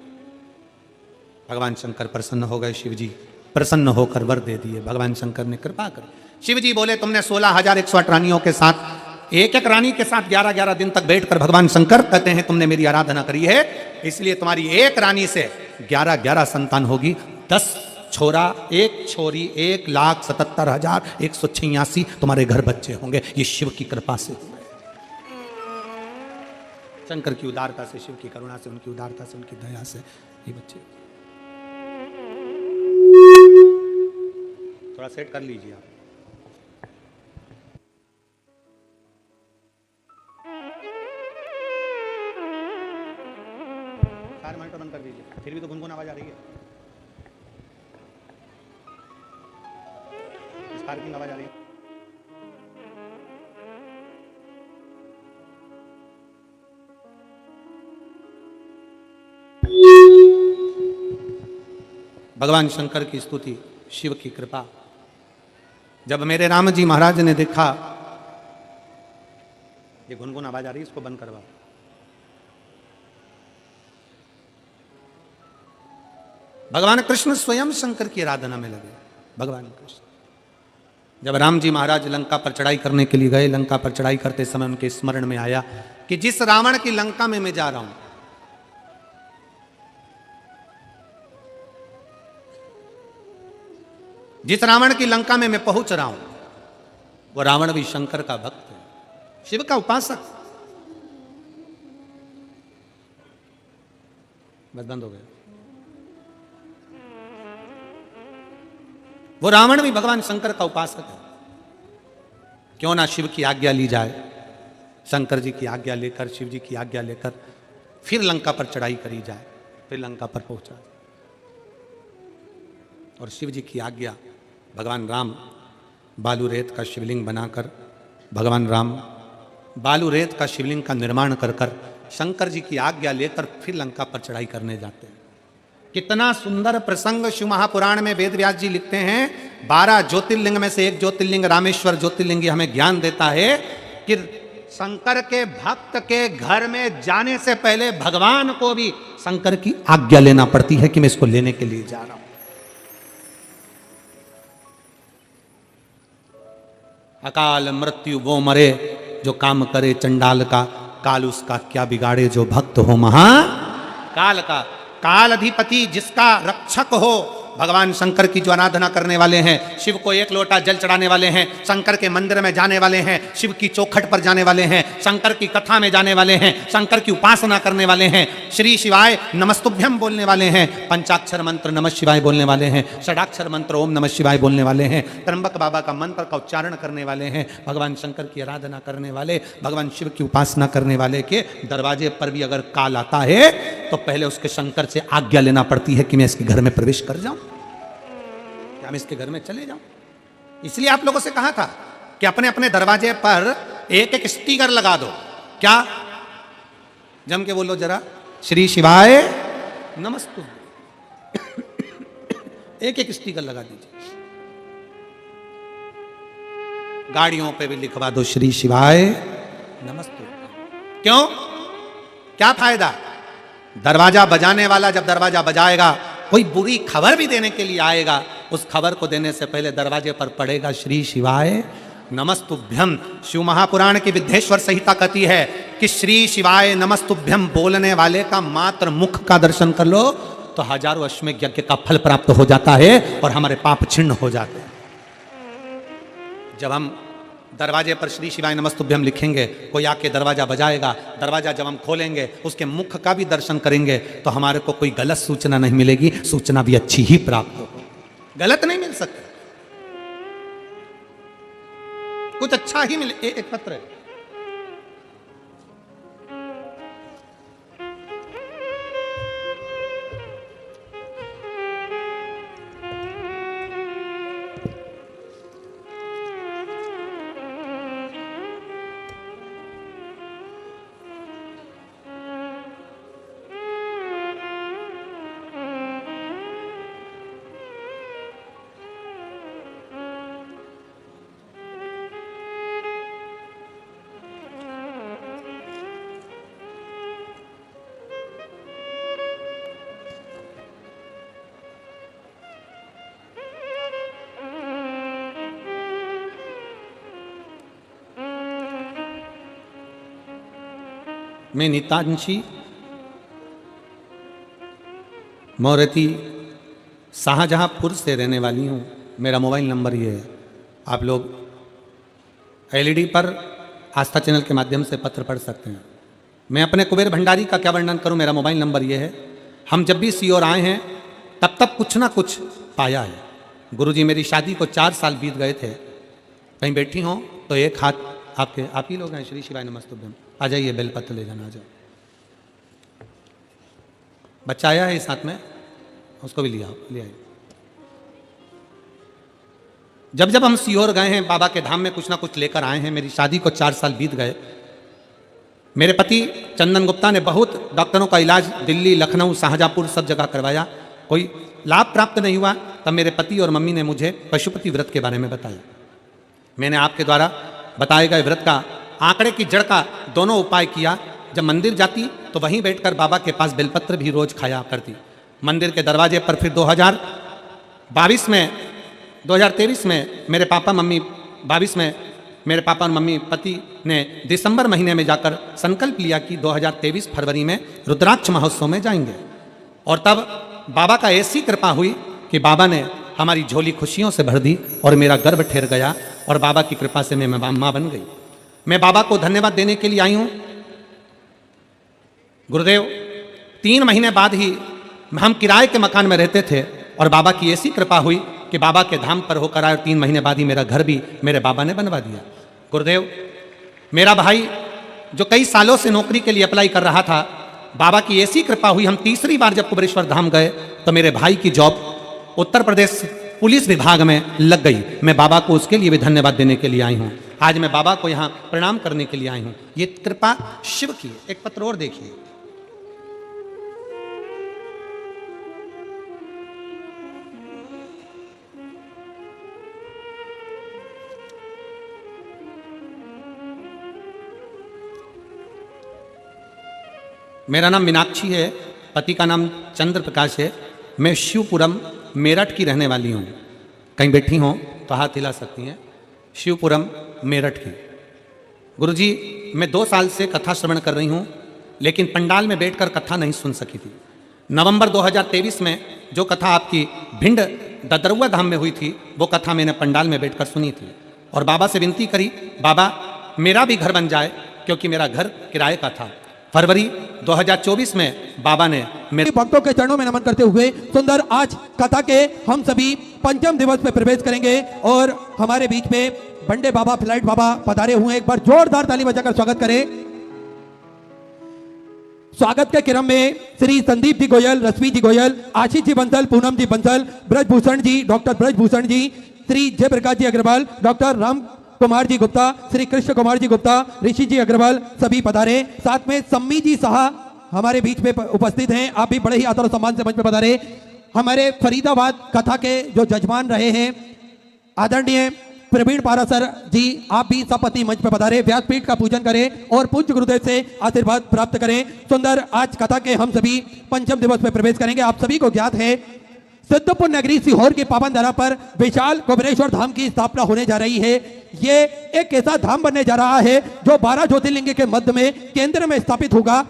भगवान शंकर प्रसन्न हो गए। शिव जी प्रसन्न होकर वर दे दिए। भगवान शंकर ने कृपा कर, शिव जी बोले तुमने 16,108 रानियों के साथ, एक एक रानी के साथ 11-11 दिन तक बैठकर, भगवान शंकर कहते हैं तुमने मेरी आराधना करी है, इसलिए तुम्हारी एक रानी से 11-11 संतान होगी। 10 छोरा, 1 छोरी, 1,77,186 तुम्हारे घर बच्चे होंगे। ये शिव की कृपा से हुए, शंकर की उदारता से, शिव की करुणा से, उनकी उदारता से, उनकी दया से ये बच्चे। थोड़ा सेट कर लीजिए आप। सारे मॉनिटर बंद कर दीजिए, फिर भी तो गुनगुन आवाज आ रही है, स्पार्किंग आवाज आ रही है। भगवान शंकर की स्तुति, शिव की कृपा। जब मेरे राम जी महाराज ने देखा, ये गुनगुन आवाज आ रही है, इसको बंद करवाओ। भगवान कृष्ण स्वयं शंकर की आराधना में लगे। भगवान कृष्ण जब राम जी महाराज लंका पर चढ़ाई करने के लिए गए, लंका पर चढ़ाई करते समय उनके स्मरण में आया कि जिस रावण की लंका में मैं जा रहा हूं, जिस रावण की लंका में मैं पहुंच रहा हूं, वो रावण भी शंकर का भक्त है, शिव का उपासक। बस बंद हो गया। वो रावण भी भगवान शंकर का उपासक है। क्यों ना शिव की आज्ञा ली जाए, शंकर जी की आज्ञा लेकर, शिव जी की आज्ञा लेकर फिर लंका पर चढ़ाई करी जाए, फिर लंका पर पहुंचा। और शिव जी की आज्ञा, भगवान राम बालू रेत का शिवलिंग बनाकर, भगवान राम बालू रेत का शिवलिंग का निर्माण कर कर शंकर जी की आज्ञा लेकर फिर लंका पर चढ़ाई करने जाते हैं। कितना सुंदर प्रसंग शिव महापुराण में वेद व्यास जी लिखते हैं। 12 ज्योतिर्लिंग में से एक ज्योतिर्लिंग रामेश्वर ज्योतिर्लिंग हमें ज्ञान देता है कि शंकर के भक्त के घर में जाने से पहले भगवान को भी शंकर की आज्ञा लेना पड़ती है कि मैं इसको लेने के लिए जा रहा हूं। अकाल मृत्यु वो मरे जो काम करे चंडाल का, काल उसका क्या बिगाड़े जो भक्त हो महा काल का। काल अधिपति जिसका रक्षक हो, भगवान शंकर की जो आराधना करने वाले हैं, शिव को एक लोटा जल चढ़ाने वाले हैं, शंकर के मंदिर में जाने वाले हैं, शिव की चौखट पर जाने वाले हैं, शंकर की कथा में जाने वाले हैं, शंकर की उपासना करने वाले हैं, श्री शिवाय नमस्तुभ्यम बोलने वाले हैं, पंचाक्षर मंत्र नमः शिवाय बोलने वाले हैं, षडाक्षर मंत्र ओम नमः शिवाय बोलने वाले हैं, त्र्यंबक बाबा का मंत्र का उच्चारण करने वाले हैं, भगवान शंकर की आराधना करने वाले, भगवान शिव की उपासना करने वाले के दरवाजे पर भी अगर काल आता है तो पहले उसके शंकर से आज्ञा लेना पड़ती है कि मैं इसके घर में प्रवेश कर जाऊं, क्या मैं इसके घर में चले जाऊं। इसलिए आप लोगों से कहा था कि अपने अपने दरवाजे पर एक एक स्टिकर लगा दो। क्या जम के बोलो जरा, श्री शिवाय नमस्तु। एक एक स्टिकर लगा दीजिए। गाड़ियों पे भी लिखवा दो श्री शिवाय नमस्तु। क्यों, क्या फायदा? दरवाजा बजाने वाला जब दरवाजा बजाएगा, कोई बुरी खबर भी देने के लिए आएगा, उस खबर को देने से पहले दरवाजे पर पड़ेगा श्री शिवाय नमस्तुभ्यम। शिव महापुराण की विद्येश्वर संहिता कहती है कि श्री शिवाय नमस्तुभ्यम बोलने वाले का मात्र मुख का दर्शन कर लो तो हजारों अश्वमेध यज्ञ का फल प्राप्त हो जाता है और हमारे पाप छिन्न हो जाते हैं। जब हम दरवाजे पर श्री शिवाय नमस्तुभ्यम लिखेंगे, कोई आके दरवाजा बजाएगा, दरवाजा जब हम खोलेंगे उसके मुख का भी दर्शन करेंगे तो हमारे को कोई गलत सूचना नहीं मिलेगी, सूचना भी अच्छी ही प्राप्त हो, गलत नहीं मिल सकती, कुछ अच्छा ही मिले। एक पत्र है, मैं नीतांशी मोरती शाहजहांपुर से रहने वाली हूँ। मेरा मोबाइल नंबर ये है। आप लोग एलईडी पर आस्था चैनल के माध्यम से पत्र पढ़ सकते हैं। मैं अपने कुबेर भंडारी का क्या वर्णन करूँ, मेरा मोबाइल नंबर ये है। हम जब भी सीओर आए हैं तब तक कुछ ना कुछ पाया है। गुरुजी मेरी शादी को 4 साल बीत गए थे, कहीं बैठी हों तो एक हाथ आपके, आप ही लोग हैं श्री शिवाय नमस्तुभ्यम, आ जाइए, बेलपत्र ले जाना, आ जाओ। बच्चा आया है साथ में, उसको भी लिया, ले आइए। जब जब हम सीहोर गए हैं बाबा के धाम में कुछ ना कुछ लेकर आए हैं। मेरी शादी को 4 साल बीत गए। मेरे पति चंदन गुप्ता ने बहुत डॉक्टरों का इलाज दिल्ली, लखनऊ, शाहजहांपुर सब जगह करवाया, कोई लाभ प्राप्त नहीं हुआ। तब मेरे पति और मम्मी ने मुझे पशुपति व्रत के बारे में बताया। मैंने आपके द्वारा बताए गए व्रत का, आंकड़े की जड़ का दोनों उपाय किया। जब मंदिर जाती तो वहीं बैठकर बाबा के पास बेलपत्र भी रोज खाया करती। मंदिर के दरवाजे पर फिर 2023 में मेरे पापा मम्मी 22 में मेरे पापा और मम्मी पति ने दिसंबर महीने में जाकर संकल्प लिया कि 2023 फरवरी में रुद्राक्ष महोत्सव में जाएंगे। और तब बाबा का ऐसी कृपा हुई कि बाबा ने हमारी झोली खुशियों से भर दी और मेरा गर्भ ठहर गया और बाबा की कृपा से मैं माँ बन गई। मैं बाबा को धन्यवाद देने के लिए आई हूँ। गुरुदेव 3 महीने बाद ही हम किराए के मकान में रहते थे और बाबा की ऐसी कृपा हुई कि बाबा के धाम पर होकर आए और 3 महीने बाद ही मेरा घर भी मेरे बाबा ने बनवा दिया। गुरुदेव मेरा भाई जो कई सालों से नौकरी के लिए अप्लाई कर रहा था, बाबा की ऐसी कृपा हुई, हम तीसरी बार जब कुबेरेश्वर धाम गए तो मेरे भाई की जॉब उत्तर प्रदेश पुलिस विभाग में लग गई। मैं बाबा को उसके लिए भी धन्यवाद देने के लिए आई हूँ। आज मैं बाबा को यहाँ प्रणाम करने के लिए आई हूँ। ये कृपा शिव की। एक पत्र और देखिए, मेरा नाम मीनाक्षी है, पति का नाम चंद्र प्रकाश है। मैं शिवपुरम मेरठ की रहने वाली हूँ। कहीं बैठी हों तो हाथ हिला सकती हैं। शिवपुरम मेरठ की। गुरुजी मैं 2 साल से कथा श्रवण कर रही हूँ, लेकिन पंडाल में बैठकर कथा नहीं सुन सकी थी। नवंबर 2023 में जो कथा आपकी भिंड ददरुआ धाम में हुई थी, वो कथा मैंने पंडाल में बैठकर सुनी थी और बाबा से विनती करी, बाबा मेरा भी घर बन जाए, क्योंकि मेरा घर किराए का था। फरवरी 2024 में बाबा ने मेरे भक्तों के चरणों में नमन करते हुए सुंदर आज कथा के हम सभी 5वें दिवस में प्रवेश करेंगे और हमारे बीच में बंडे बाबा, फ्लाइट बाबा पधारे हुए। एक बार जोरदार ताली बजाकर स्वागत करें। स्वागत के क्रम में श्री संदीप जी गोयल, रश्मि जी गोयल, आशीष जी बंसल, पूनम जी बंसल, ब्रजभूषण जी, डॉक्टर ब्रजभूषण जी, श्री जयप्रकाश जी अग्रवाल, डॉक्टर राम कुमार जी गुप्ता, श्री कृष्ण कुमार जी गुप्ता, ऋषि जी अग्रवाल सभी पधारे। साथ में सम्मी जी साहा हमारे बीच में उपस्थित हैं। आप भी बड़े ही आदर और सम्मान से मंच पे पधारे। हमारे फरीदाबाद कथा के जो जजमान रहे हैं आदरणीय प्रवीण पारासर जी, आप भी सपति मंच पे पधारे। व्यासपीठ का पूजन करें और पूज्य गुरुदेव से आशीर्वाद प्राप्त करें। सुंदर आज कथा के हम सभी 5वें दिवस में प्रवेश करेंगे। आप सभी को ज्ञात है सिद्धपुर नगरी सीहोर की पावन धरा पर विशाल कुबेरेश्वर धाम की स्थापना होने जा रही है। ये एक ऐसा धाम बनने जा रहा है जो 12 ज्योतिर्लिंग के मध्य में केंद्र में स्थापित होगा।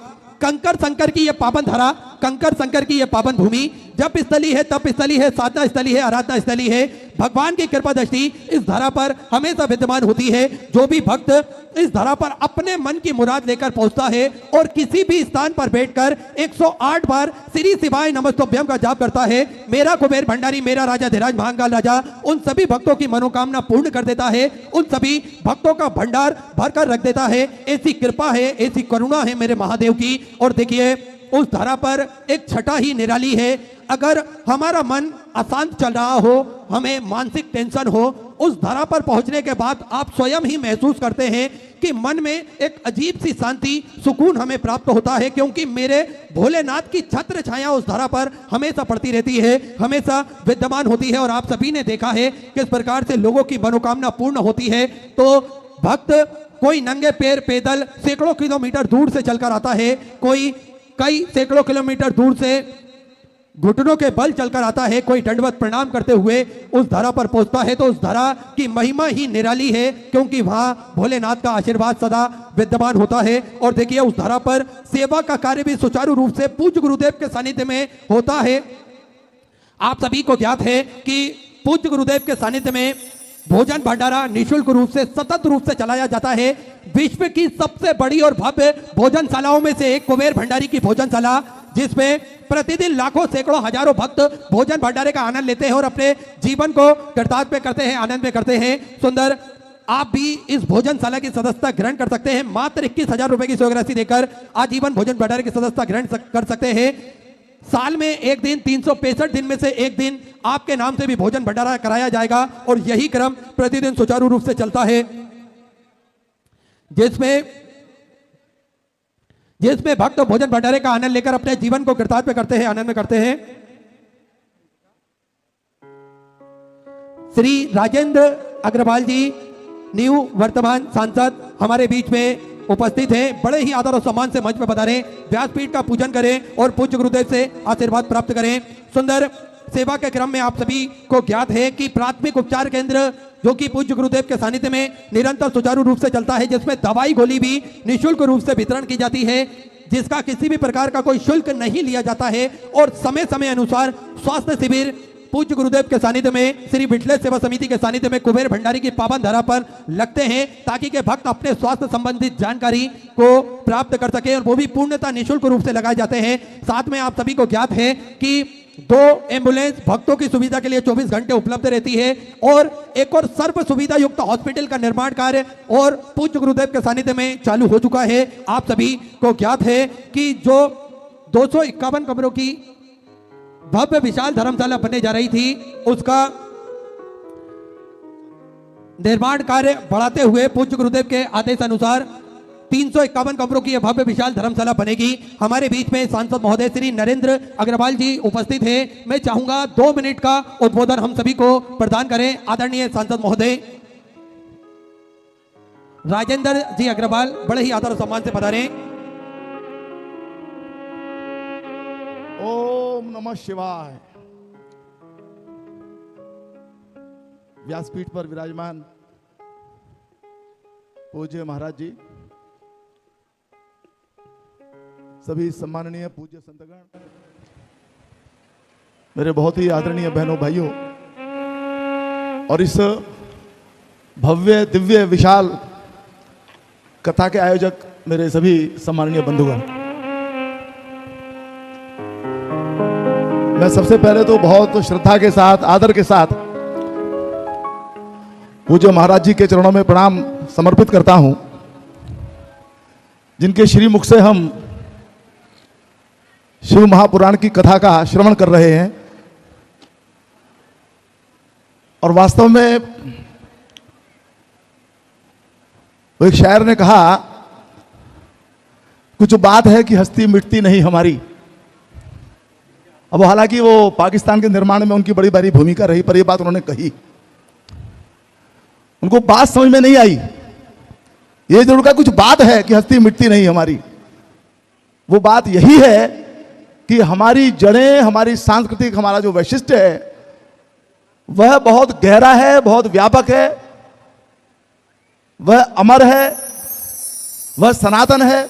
कंकर संकर की यह पावन धरा, कंकर संकर की यह पावन भूमि जप स्थली है, तप स्थली है, साधना स्थली है, आराधना स्थली है। भगवान की कृपा दृष्टि इस धरा पर हमेशा विद्यमान होती है। जो भी भक्त इस धरा पर अपने मन की मुराद लेकर पहुंचता है और किसी भी स्थान पर बैठकर 108 बार श्री शिवाय नमस्तुभ्यम का जाप करता है, मेरा कुबेर भंडारी, मेरा राजा धीराज महाकाल राजा उन सभी भक्तों की मनोकामना पूर्ण कर देता है, उन सभी भक्तों का भंडार भरकर रख देता है। ऐसी कृपा है, ऐसी करुणा है मेरे महादेव की। और देखिए उस धरा पर एक छटा ही निराली है। अगर हमारा मन अशांत चल रहा हो, हमें मानसिक टेंशन हो, उस धरा पर पहुंचने के बाद आप स्वयं ही महसूस करते हैं कि मन में एक अजीब सी शांति, सुकून हमें प्राप्त होता है, क्योंकि मेरे भोलेनाथ की छत्र छाया उस धरा पर हमेशा पड़ती रहती है, हमेशा विद्यमान होती है। और आप सभी ने देखा है किस प्रकार से लोगों की मनोकामना पूर्ण होती है। तो भक्त कोई नंगे पैर पैदल सैकड़ों किलोमीटर दूर से चलकर आता है, कोई कई सैकड़ों किलोमीटर दूर से घुटनों के बल चलकर आता है, कोई दंडवत प्रणाम करते हुए उस धरा पर पहुंचता है। तो उस धरा की महिमा ही निराली है, क्योंकि वहां भोलेनाथ का आशीर्वाद सदा विद्यमान होता है। और देखिए उस धरा पर सेवा का कार्य भी सुचारू रूप से पूज्य गुरुदेव के सानिध्य में होता है। आप सभी को ज्ञात है कि पूज्य गुरुदेव के सानिध्य में भोजन भंडारा निःशुल्क रूप से सतत रूप से चलाया जाता है। विश्व की सबसे बड़ी और भव्य भोजनशालाओं में से एक कुबेर भंडारी की भोजनशाला, जिसमें प्रतिदिन लाखों सैकड़ों हजारों भक्त भोजन भंडारे का आनंद लेते हैं और अपने जीवन को कृतार्थ करते हैं, आनंद में करते हैं। सुंदर, आप भी इस भोजनशाला की सदस्यता ग्रहण कर सकते हैं। मात्र 21,000 रुपए की स्वीकृति देकर आजीवन भोजन भंडारे की सदस्यता ग्रहण कर सकते हैं। साल में एक दिन, 365 दिन में से एक दिन आपके नाम से भी भोजन भंडारा कराया जाएगा और यही क्रम प्रतिदिन सुचारू रूप से चलता है, जिसमें भक्त भोजन भंडारे का आनंद लेकर अपने जीवन को कृतार्थ करते हैं, आनंद में करते हैं। श्री राजेंद्र अग्रवाल जी न्यू वर्तमान सांसद हमारे बीच में उपस्थित हैं। बड़े ही आदर और सम्मान से मंच पर पधारें, व्यासपीठ का पूजन करें और पूज्य गुरुदेव से आशीर्वाद प्राप्त करें। सुंदर, सेवा के क्रम में आप सभी को ज्ञात है कि प्राथमिक उपचार केंद्र जो कि पूज्य गुरुदेव के सानिध्य में निरंतर सुचारू रूप से चलता है, जिसमें दवाई गोली भी निःशुल्क रूप से वितरण की जाती है, जिसका किसी भी प्रकार का कोई शुल्क नहीं लिया जाता है। और समय समय अनुसार स्वास्थ्य शिविर पूज्य गुरुदेव के सानिध्य में, श्री विठलेश सेवा समिति के सानिध्य में कुबेर भंडारी की पावन धरा पर लगते हैं, ताकि के भक्त अपने स्वास्थ्य संबंधित जानकारी को प्राप्त कर सके, और वो भी पूर्णतः निःशुल्क रूप से लगाए जाते हैं। साथ में आप सभी को ज्ञात है कि 2 एम्बुलेंस भक्तों की सुविधा के लिए 24 घंटे उपलब्ध रहती है और एक और सर्व सुविधा युक्त हॉस्पिटल का निर्माण कार्य और पूज्य गुरुदेव के सानिध्य में चालू हो चुका है। आप सभी को ज्ञात है कि जो 251 कमरों की भव्य विशाल धर्मशाला बनने जा रही थी, उसका निर्माण कार्य बढ़ाते हुए पूज्य गुरुदेव के आदेश अनुसार 351 कमरों की यह भव्य विशाल धर्मशाला बनेगी। हमारे बीच में सांसद महोदय श्री नरेंद्र अग्रवाल जी उपस्थित हैं। मैं चाहूंगा 2 मिनट का उद्बोधन हम सभी को प्रदान करें। आदरणीय सांसद महोदय राजेंद्र जी अग्रवाल बड़े ही आदर और सम्मान से पधारें। ओम नमः शिवाय। व्यासपीठ पर विराजमान पूज्य महाराज जी, सभी सम्माननीय पूज्य संतगण, मेरे बहुत ही आदरणीय बहनों भाइयों, और इस भव्य दिव्य विशाल कथा के आयोजक मेरे सभी सम्माननीय बंधुगण, मैं सबसे पहले तो बहुत श्रद्धा के साथ, आदर के साथ पूज्य महाराज जी के चरणों में प्रणाम समर्पित करता हूं, जिनके श्री मुख से हम शिव महापुराण की कथा का श्रवण कर रहे हैं। और वास्तव में एक शायर ने कहा, कुछ बात है कि हस्ती मिटती नहीं हमारी। अब हालांकि वो पाकिस्तान के निर्माण में उनकी बड़ी बड़ी भूमिका रही, पर ये बात उन्होंने कही, उनको बात समझ में नहीं आई। ये जरूर का कुछ बात है कि हस्ती मिटती नहीं हमारी। वो बात यही है कि हमारी जड़ें, हमारी सांस्कृतिक, हमारा जो वैशिष्ट्य है वह बहुत गहरा है, बहुत व्यापक है, वह अमर है, वह सनातन है,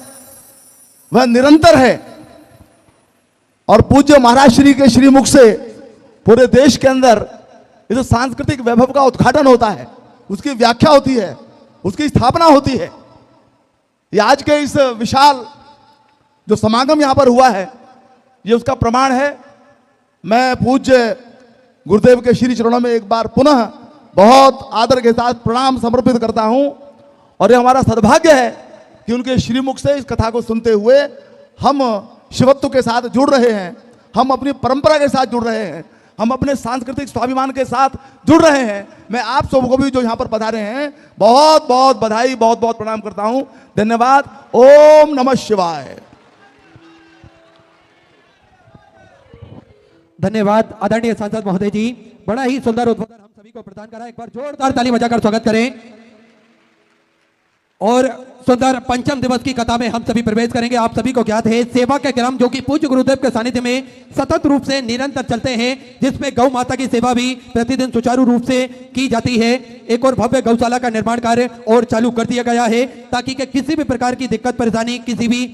वह निरंतर है। और पूज्य महाराज श्री के श्रीमुख से पूरे देश के अंदर इस सांस्कृतिक वैभव का उद्घाटन होता है, उसकी व्याख्या होती है, उसकी स्थापना होती है। ये आज के इस विशाल जो समागम यहां पर हुआ है, ये उसका प्रमाण है। मैं पूज्य गुरुदेव के श्री चरणों में एक बार पुनः बहुत आदर के साथ प्रणाम समर्पित करता हूं। और ये हमारा सद्भाग्य है कि उनके श्रीमुख से इस कथा को सुनते हुए हम शिवत्व के साथ जुड़ रहे हैं, हम अपनी परंपरा के साथ जुड़ रहे हैं, हम अपने सांस्कृतिक स्वाभिमान के साथ जुड़ रहे हैं। मैं आप सबको भी जो यहां पर पधारे हैं बहुत बहुत बधाई, बहुत बहुत प्रणाम करता हूं। धन्यवाद। ओम नमः शिवाय। धन्यवाद आदरणीय सांसद महोदय जी, बड़ा ही सुंदर उद्बोधन हम सभी को प्रदान करा। एक बार जोरदार ताली बजाकर स्वागत करें। और सुंदर पंचम दिवस की कथा में हम सभी प्रवेश करेंगे। आप सभी को ज्ञात है सेवा के क्रम जो कि पूज्य गुरुदेव के सानिध्य में सतत रूप से निरंतर चलते हैं, जिसमें गौ माता की सेवा भी प्रतिदिन सुचारू रूप से की जाती है। एक और भव्य गौशाला का निर्माण कार्य और चालू कर दिया गया है ताकि किसी भी प्रकार की दिक्कत परेशानी किसी भी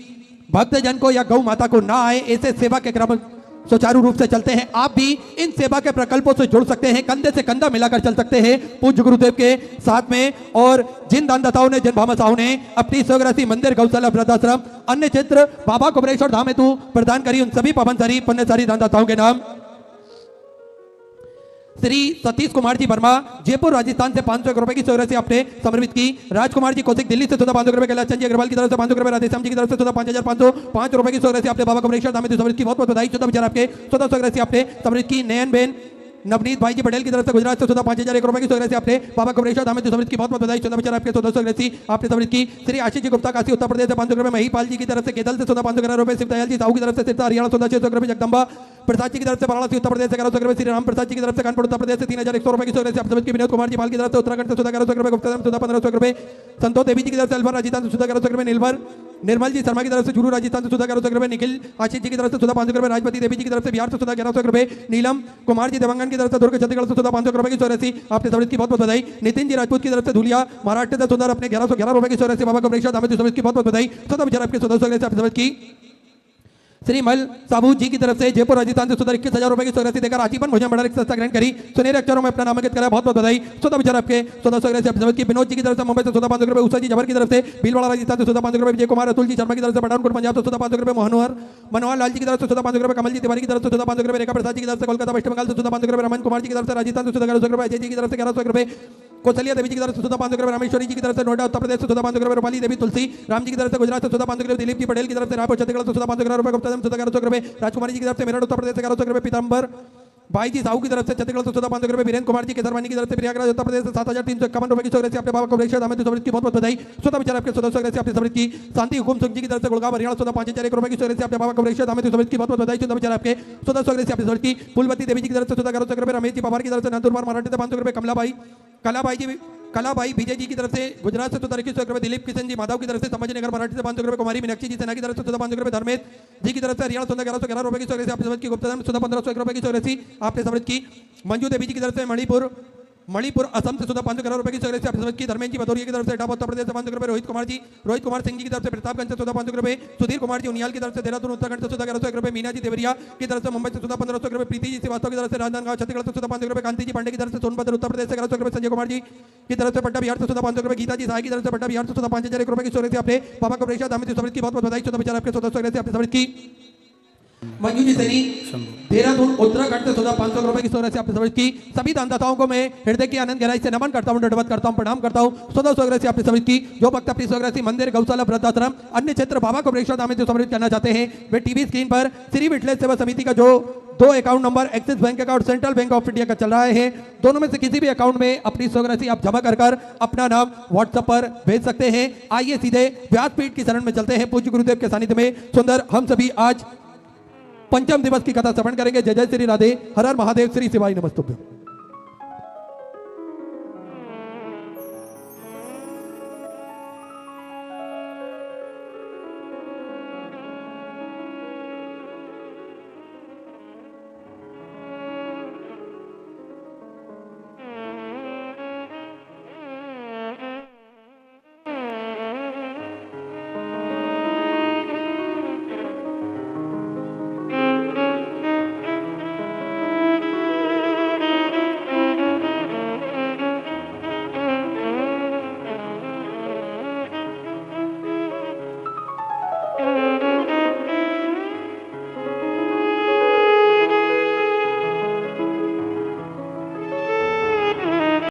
भक्तजन को या गौ माता को ना आए। ऐसे सेवा के क्रम सुचारू रूप से चलते हैं। आप भी इन सेवा के प्रकल्पों से जुड़ सकते हैं, कंधे से कंधा मिलाकर चल सकते हैं पूज्य गुरुदेव के साथ में। और जिन दानदाताओं ने, जिन भामाशाहों ने अपनी स्वग्रसी मंदिर, गौशाला, वृद्धाश्रम, अन्य क्षेत्र बाबा कुबरेश्वर धाम हेतु प्रदान करी, उन सभी पावनसारी पुण्यसारी दानदाताओं के नाम श्री सतीश कुमार जी वर्मा जयपुर राजस्थान से 500 रुपए की स्वग्रसी आपने समर्पित की। राजकुमार जी कौशिक दिल्ली से 500 रुपए, कैलाश चंद जी अग्रवाल की तरफ से 500 रुपए, राधेश्याम जी की तरफ से 5,505 रुपए की स्वग्रसी आपने बाबा कुबरेश्वर धाम हेतु समर्पित की। बहुत बहुत बधाई। 14 विचार आपके 14 स्वग्रसी आपने समर्पित की। नयन बेन नवनीत भाई जी पटेल की तरफ से गुजरात से 5,001 रुपए की स्वग्रसी आपने बाबा कुबरेश्वर धाम हेतु समर्पित की। बहुत बहुत बधाई। 14 विचार आपके 14 स्वग्रसी आपने समर्पित की। श्री आशीष जी गुप्ता काशी उत्तर प्रदेश से 500 रुपए, महिपाल जी की तरफ से केदल से 511 रुपए, शिवदयाल जी साहू की तरफ से सिरसा हरियाणा 1400 रुपए, जगदम्बा प्रसाद जी की तरफ से वाराणसी उत्तर प्रदेश से 1100 रुपए, श्री राम प्रसाद जी की तरफ से कानपुर उत्तर प्रदेश से 3,100 रुपए की स्वग्रसी आप समझ की। विनोद कुमार जी पाल की तरफ से उत्तराखंड से 1100 रुपए, गुप्ता 1500 रुपए, संतोष देवी जी की तरफ से अलवर राजस्थान से 1100 रुपए, निर्मल जी शर्मा की तरफ से चूरू राजस्थान से 1100 रुपए, निखिल आशीष जी की तरफ से 500 रुपए, राजपति देवी जी की तरफ से बिहार से 1100 रुपए, नीलम कुमार जी देवंगन की तरफ से दुर्ग छत्तीसगढ़ से 500 रुपए की स्वग्रसी आपने समर्पित की। बहुत बहुत बधाई। नितिन जी राजपूत की तरफ से धुलिया महाराष्ट्र से सुंदर अपने 1111 रुपए की स्वग्रसी बाबा कुबरेश्वर धाम हेतु समर्पित की। बहुत बहुत बधाई। 14 विचार आपके 14 स्वग्रसी आपने समर्पित की। श्री मल साबू जी की तरफ से जयपुर राजस्थान से 21,000 रुपए की स्वग्रसी देकर आजीवन भोजन भंडार की संस्था ग्रहण करी, सुनहरे अक्षरों में अपना नामांकित करा। बहुत बहुत बधाई। 14 विचार आपके 14 स्वग्रसी आपने समर्पित की। विनोद जी की तरफ से मुंबई से 500 रुपए, उषा जी जबर की तरफ से भीलवाड़ा राजस्थान से 500 रुपए, विजय कुमार अतुल जी शर्मा की तरफ से पठानकोट पंजाब से 500 रुपए, मनोहर लाल जी की तरफ से 500 रुपए, कमल जी तिवारी की तरफ से 500 रुपए, रेखा प्रसाद जी की तरफ से कोलकाता वेस्ट बंगाल से 500 रुपए, रमन कुमार जी की तरफ से राजस्थान से 1100 रुपए, अजय जी की तरफ से 1100 रुपए, कौशल्या देवी जी की तरफ से 500 रुपए, रामेश्वरी जी की तरफ से नोएडा उत्तर प्रदेश से 500 रुपए, रूपाली देवी तुलसी राम जी की तरफ से गुजरात से 500 रुपए, दिलीप जी पटेल की तरफ से रायपुर छत्तीसगढ़ से 500 रुपए, गुप्ता 1100 रुपए, राजकुमारी जी की तरफ से मेरठ उत्तर प्रदेश से 1100 रुपए, पीताम्बर भाई जी साहू की तरफ से छत्तीसगढ़ से 500 रुपए, वीरेंद्र कुमार जी केसरवानी की तरफ से प्रयागराज उत्तर प्रदेश से 7,351 रुपए की स्वग्रसी आपने बाबा कुबरेश्वर धाम हेतु समर्पित की। बहुत बहुत बधाई। 14 विचार आपके 14 स्वग्रसी आपने समर्पित की। शांति हुकुम सिंह जी की तरफ से गुड़गांव हरियाणा 5,001 रुपए की स्वग्रसी आपने बाबा कुबरेश्वर धाम हेतु समर्पित की। बहुत बहुत बधाई। 14 विचार आपके 14 स्वग्रसी आपने समर्पित की। फूलवती देवी जी की तरफ से 1100 रुपए, रमेश जी पवार की तरफ से नंदुरबार मराठी से 500 रुपए, कलाबाई विजय जी की तरफ से गुजरात से 2100 रुपए, दिलीप किशन जी माधव की तरफ से संभाजीनगर मराठी से 500 रुपए, कुमारी मीनाक्षी जी सेना की तरफ से 500 रुपए, धर्मेश जी की तरफ से हरियाणा 1111 रुपए की स्वग्रसी आपने समर्पित की। गुप्ता 1501 रुपए की स्वग्रसी आपने समर्पित की। मंजू देवी जी की तरफ से मणिपुर असम से 500 रुपए की स्वग्रसी आपने समर्पित की। धर्मेंद्र जी भदौरिया की तरफ से इटावा उत्तर प्रदेश से 500 रुपए, रोहित कुमार सिंह जी की तरफ से प्रतापगंज से 500 रुपए, सुधीर कुमार जी उनियाल की तरफ से देहरादून उत्तराखंड से 1100 रुपए, मीना जी देवरिया की तरफ से मुंबई से 1500 रुपए, प्रीति जी श्रीवास्तव की तरफ से राजनांदगांव छत्तीसगढ़ से 500 रुपए, कांति जी पांडे की तरफ से सोनभद्र उत्तर प्रदेश से 1100 रुपए, संजय कुमार जी की तरफ से पट्टा बिहार से 500 रुपए, गीता जी साई की तरफ से पट्टा बिहार से 5,001 रुपए की स्वग्रसी आपने बाबा कुबरेश्वर धाम हेतु समर्पित की। बहुत बहुत बधाई। 14 विचार आपके 14 स्वग्रसी आपने समर्पित की। मंजू जी सैनी देहरादून उत्तराखंड से 500 रुपए की स्वग्रसी आपने समर्पित की। सभी दानदाताओं को मैं हृदय की आनंद गहराई से नमन करता हूं, दंडवत करता हूं, प्रणाम करता हूं। 14 स्वग्रसी आपने समर्पित की। जो भक्त अपनी स्वग्रसी मंदिर, गौशाला, वृद्धाश्रम, अन्य क्षेत्र बाबा कुबरेश्वर धाम हेतु समर्पित करना चाहते हैं, वे टीवी स्क्रीन पर श्री विठलेश सेवा समिति का जो 2 account number axis bank account, central bank of India का चल रहा है, दोनों में से किसी भी अकाउंट में अपनी स्वग्रसी आप जमा कर अपना नाम व्हाट्सएप पर भेज सकते हैं। आइए सीधे व्यासपीठ की शरण में चलते हैं। पूज्य गुरुदेव के सानिध्य में सुंदर हम सभी आज पंचम दिवस की कथा श्रवण करेंगे। जय जय श्री राधे, हर हर महादेव, श्री शिवाय नमस्तुभ्यं।